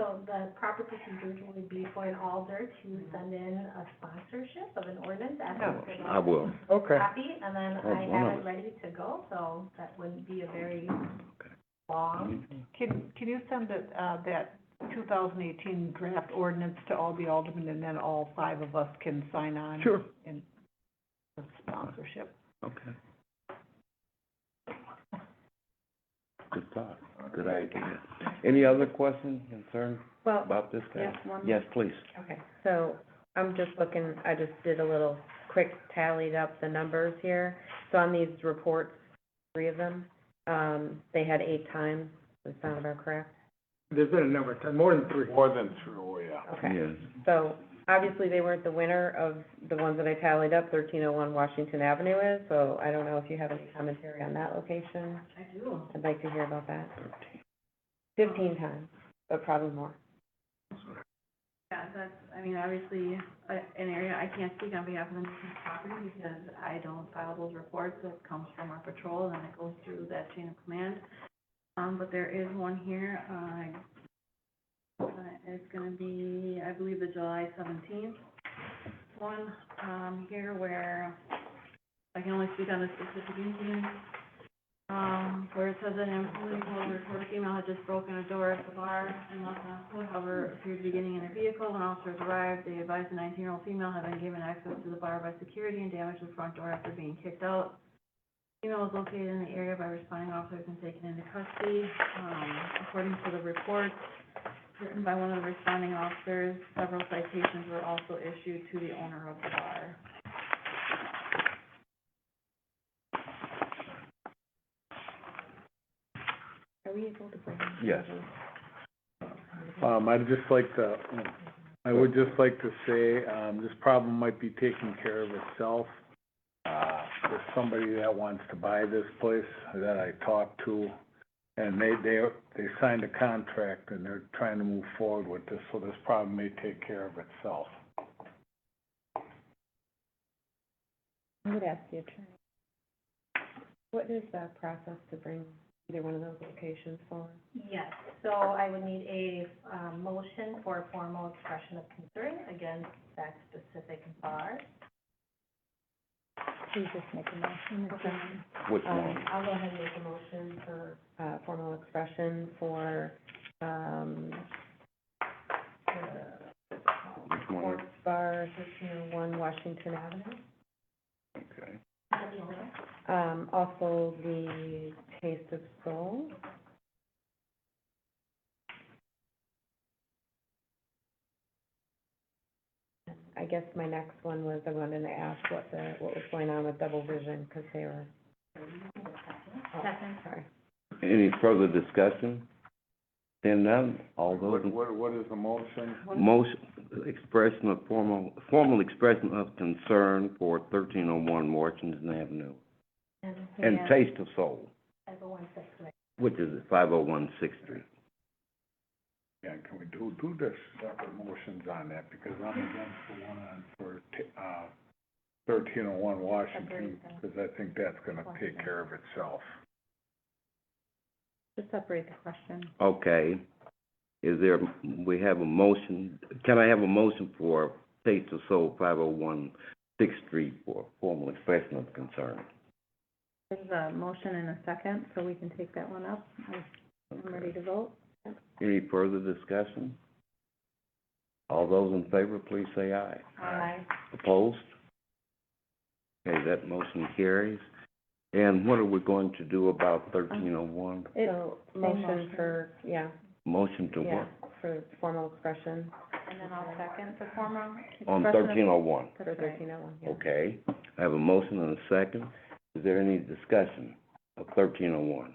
So the proper procedure would be for an alder to send in a sponsorship of an ordinance, asking for I will. Okay. copy, and then Oh, I one have of it ready to go, so that wouldn't be a very long. Can you send it, that 2018 draft ordinance to all the aldermen, and then all 5 of us can sign on? Sure. In the sponsorship. Okay. Good thought, good idea. Any other questions, concerns Well, about this guy? yes, one more. Yes, please. Okay, so I'm just looking, I just did a little quick tallied up the numbers here. So on these reports, 3 of them, they had 8 times, does that sound about correct? There's been a number of times, more than 3. More than 3, oh, yeah. Okay. Yes. So obviously they weren't the winner of the ones that I tallied up, 1301 Washington Avenue is, so I don't know if you have any commentary on that location. I do. I'd like to hear about that. 15 times, but probably more. Yeah, that's, I mean, obviously, an area, I can't speak on behalf of the nuisance property because I don't file those reports. That comes from our patrol and it goes through that chain of command. But there is one here, it's gonna be, I believe, the July 17th one, here where I can only speak on the specific incident. Where it says that an employee told a reporter female had just broken a door at the bar and left on foot, however, appeared to be getting in a vehicle. When officers arrived, they advised the 19-year-old female had been given access to the bar by security and damaged the front door after being kicked out. Female was located in the area by responding officers and taken into custody. According to the report written by one of the responding officers, several citations were also issued to the owner of the bar. Are we able to bring? Yes. I'd just like to, I would just like to say, this problem might be taking care of itself. There's somebody that wants to buy this place that I talked to, and they signed a contract and they're trying to move forward with this, so this problem may take care of itself. I would ask the attorney. What is the process to bring either one of those locations forward? Yes, so I would need a, motion for a formal expression of concern against that specific bar. Please just make a motion. Which one? I'll go ahead and make a motion for, Formal expression for, Which one? Sports Bar 1301 Washington Avenue. Okay. Also the Taste of Soul. I guess my next one was, I wanted to ask what was going on with Double Vision, because they were. Second. Sorry. Any further discussion? Then none, all those in What is the motion? motion, expression of formal expression of concern for 1301 Washington Avenue. And Taste of Soul, 50163. which is at 501 6th Street. Yeah, can we do this separate motions on that, because I'm against the one on for, 1301 Washington, because I think that's gonna take care of itself. Just separate the question. Okay. We have a motion, can I have a motion for Taste of Soul, 501 6th Street for formal expression of concern? There's a motion and a second, so we can take that one up. I'm ready to vote. Any further discussion? All those in favor, please say aye. Aye. Opposed? Okay, that motion carries. And what are we going to do about 1301? So, motion for, yeah, Motion to yeah, what? for formal expression And then I'll second the formal On expression of- 1301. for That's right. 1301, yeah. Okay. I have a motion and a second. Is there any discussion of 1301?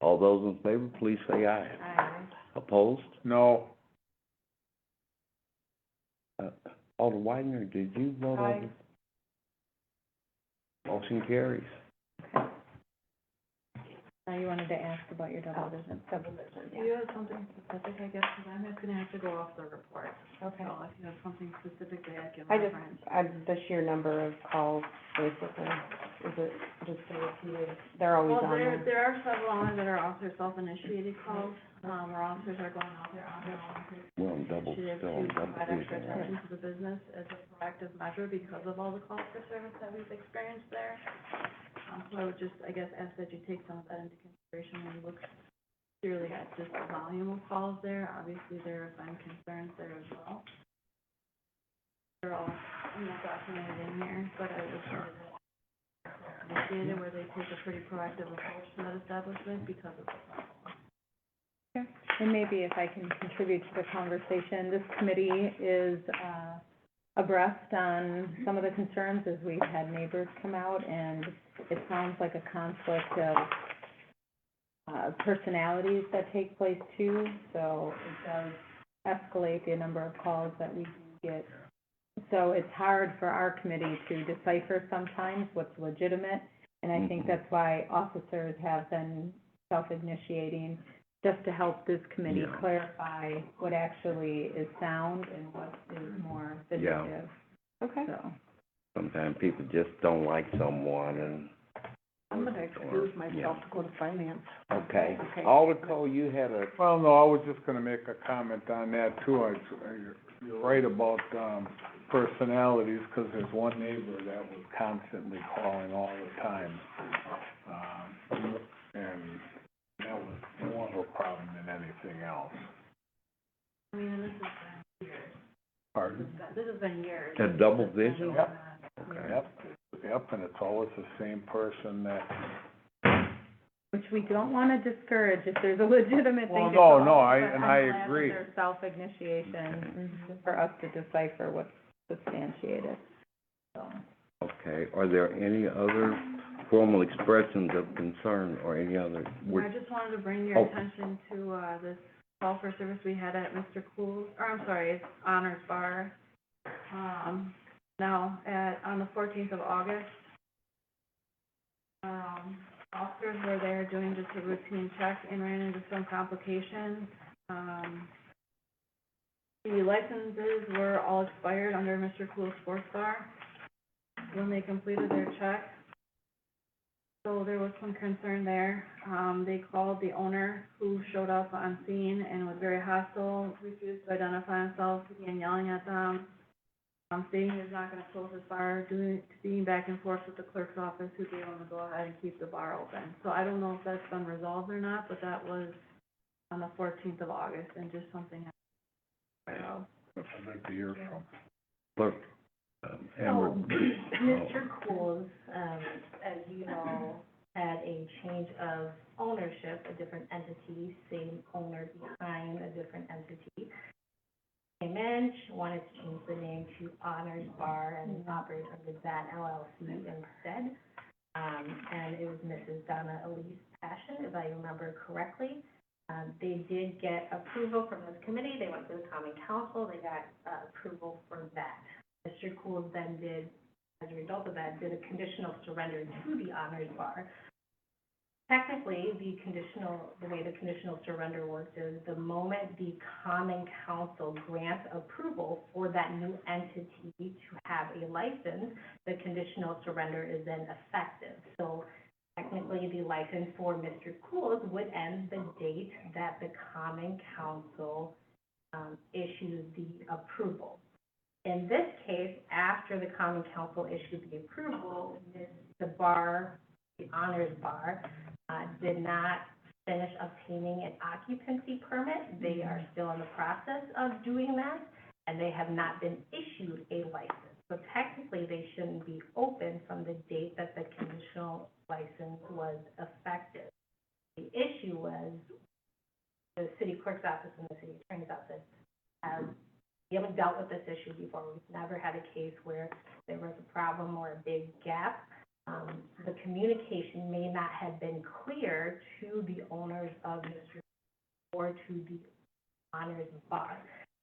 All those in favor, please say aye. Aye. Opposed? No, Alderman Widener, did you vote on this? Motion carries. Now you wanted to ask about your double vision. Do you have something specific, I guess, because I'm just gonna have to go off the report. Okay. So if you have something specific that I can I just, reference. the sheer number of calls, basically, is it just the repeated, they're always Well, on there? there are several on there that are officer self-initiated calls, where officers are going out there on their own We're on double, initiative still on to double provide extra vision. attention to the business as a proactive measure because of all the calls for service that we've experienced there. So I would just, I guess, ask that you take some of that into consideration when you look purely at just the volume of calls there. Obviously, there have been concerns there as well. They're all, documented in here, but I would say that initiated where they take a pretty proactive approach to that establishment because of the problem. Okay. And maybe if I can contribute to the conversation, this committee is, abreast on some of the concerns as we've had neighbors come out, and it sounds like a conflict of, personalities that take place too, so it does escalate the number of calls that we do get. So it's hard for our committee to decipher sometimes what's legitimate, and I think that's why officers have been self-initiating just to help this committee Yeah. clarify what actually is sound and what is more definitive, Okay. so. Sometimes people just don't like someone and. I'm gonna excuse myself to go to finance. Okay. Okay. Alderco, you had a, Well, no, I was just gonna make a comment on that too. You're right about, personalities, 'cause there's one neighbor that was constantly calling all the time. And that was more of a problem than anything else. I mean, and this has been years. Pardon? This has been years. a double vision? Yep. Okay. Yep, and it's always the same person that, Which we don't wanna discourage if there's a legitimate thing well, to no, call, no, but I I'm glad agree. that there's self-initiation Mhm. for us to decipher what's substantiated, so. Okay, are there any other formal expressions of concern or any other? I just wanted to bring your Oh. attention to, this call for service we had at Mr. Cool's, or I'm sorry, it's Honors Bar. On the 14th of August. Officers were there doing just a routine check and ran into some complications. The licenses were all expired under Mr. Cool's Sports Bar when they completed their check. So there was some concern there. They called the owner, who showed up on scene and was very hostile, refused to identify himself, began yelling at them, stating he was not gonna close his bar, being back and forth with the clerk's office, who gave him to go ahead and keep the bar open. So I don't know if that's been resolved or not, but that was on the 14th of August, and just something I'd like to hear from. Clerk, Amber. Mr. Cool's, as you know, had a change of ownership, a different entity, same owner behind a different entity. Came in, she wanted to change the name to Honors Bar and operate under that LLC instead. And it was Mrs. Donna Elise Passion, if I remember correctly. They did get approval from this committee, they went to the common council, they got, approval for that. Mr. Cool then did, as a result of that, did a conditional surrender to the Honors Bar. Technically, the way the conditional surrender works is the moment the common council grants approval for that new entity to have a license, the conditional surrender is then effective. So technically, the license for Mr. Cool's would end the date that the common council issues the approval. In this case, after the common council issued the approval, the Honors Bar, did not finish obtaining an occupancy permit. They are still in the process of doing that, and they have not been issued a license. So technically, they shouldn't be open from the date that the conditional license was effective. The issue was the city clerk's office and the city attorney's office we haven't dealt with this issue before. We've never had a case where there was a problem or a big gap. The communication may not have been clear to the owners of Mr. or to the Honors Bar.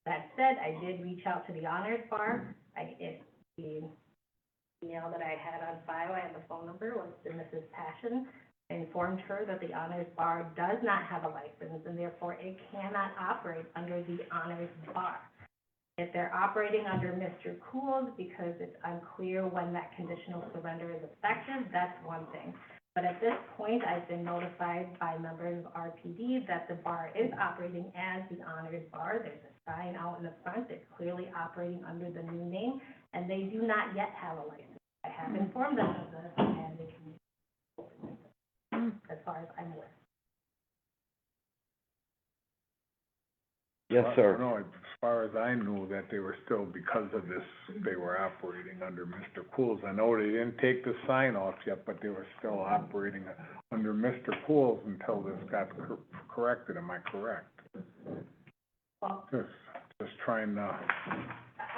That said, I did reach out to the Honors Bar. The email that I had on file, I had the phone number, was to Mrs. Passion. I informed her that the Honors Bar does not have a license, and therefore it cannot operate under the Honors Bar. If they're operating under Mr. Cool's because it's unclear when that conditional surrender is effective, that's one thing. But at this point, I've been notified by members of RPD that the bar is operating as the Honors Bar. There's a sign out in the front, it's clearly operating under the new name, and they do not yet have a license. I have informed them of this, and they can open it, as far as I'm aware. Yes, sir. No, as far as I knew, that they were still, because of this, they were operating under Mr. Cool's. I know they didn't take the sign off yet, but they were still operating under Mr. Cool's until this got corrected, am I correct? Well, Just trying to,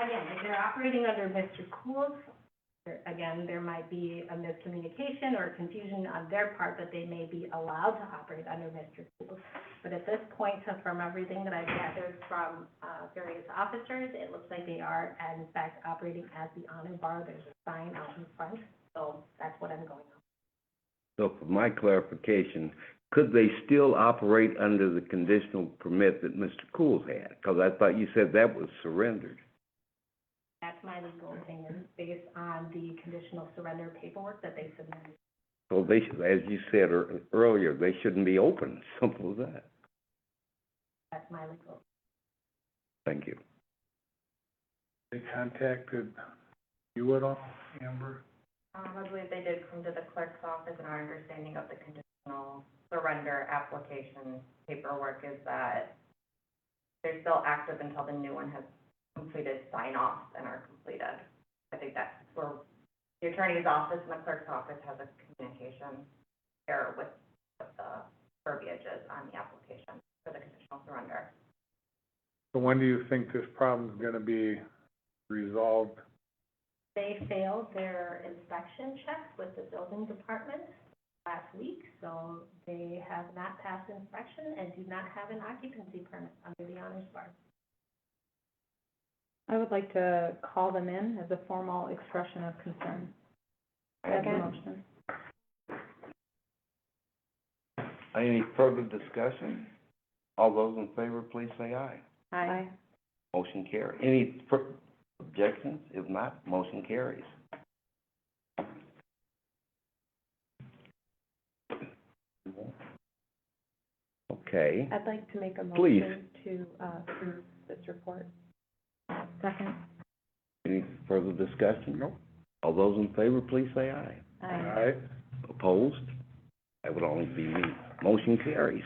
again, if they're operating under Mr. Cool's, again, there might be a miscommunication or confusion on their part that they may be allowed to operate under Mr. Cool's. But at this point, so from everything that I've gathered from various officers, it looks like they are, in fact, operating as the Honor Bar. There's a sign out in front, so that's what I'm going on. So for my clarification, could they still operate under the conditional permit that Mr. Cools had? Because I thought you said that was surrendered. That's my legal opinion, based on the conditional surrender paperwork that they submitted. So they should, as you said earlier, they shouldn't be open, simple as that. That's my legal. Thank you. They contacted you at all, Amber? I believe they did come to the clerk's office, and our understanding of the conditional surrender application paperwork is that they're still active until the new one has completed sign-offs and are completed. I think that's where the attorney's office and the clerk's office has a communication error with what the verbiage is on the application for the conditional surrender. So when do you think this problem's gonna be resolved? They failed their inspection checks with the building department last week, so they have not passed inspection and do not have an occupancy permit under the honors bar. I would like to call them in as a formal expression of concern. That's a motion. Any further discussion? All those in favor, please say aye. Aye. Motion carries. Any objections? If not, motion carries. Okay, I'd like to make a Please. motion to, approve this report. Second. any further discussion? No. All those in favor, please say aye. Aye. Opposed? That would only be me. Motion carries.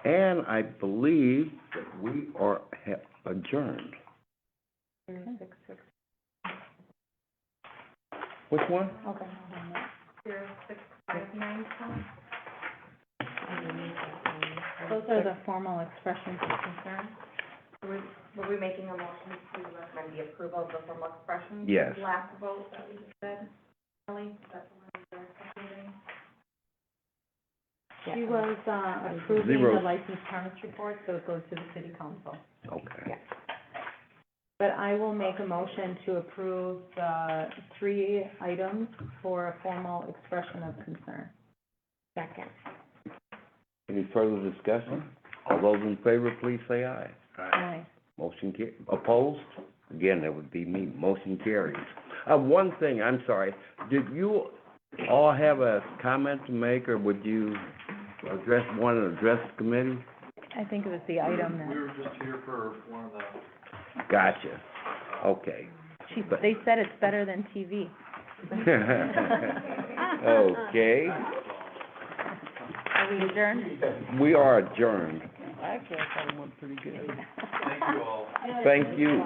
And I believe that we are adjourned. 6:06. Which one? Okay. 0659. Those are the formal expressions of concern. Were we making a motion to recommend the approval of the formal expression? Yes. Last vote that we just said, Ellie, that's the one you're approving? She was, approving Zero. the licensed premise report, so it goes to the city council. Okay. But I will make a motion to approve the 3 items for a formal expression of concern. Second. Any further discussion? All those in favor, please say aye. Aye. Motion opposed? Again, that would be me. Motion carries. One thing, I'm sorry, did you all have a comment to make, or would you want to address the committee? I think it was the item that, were just here for one of the Gotcha. Okay. they said it's better than TV. Okay, Are we adjourned? we are adjourned. Thank you all. Thank you.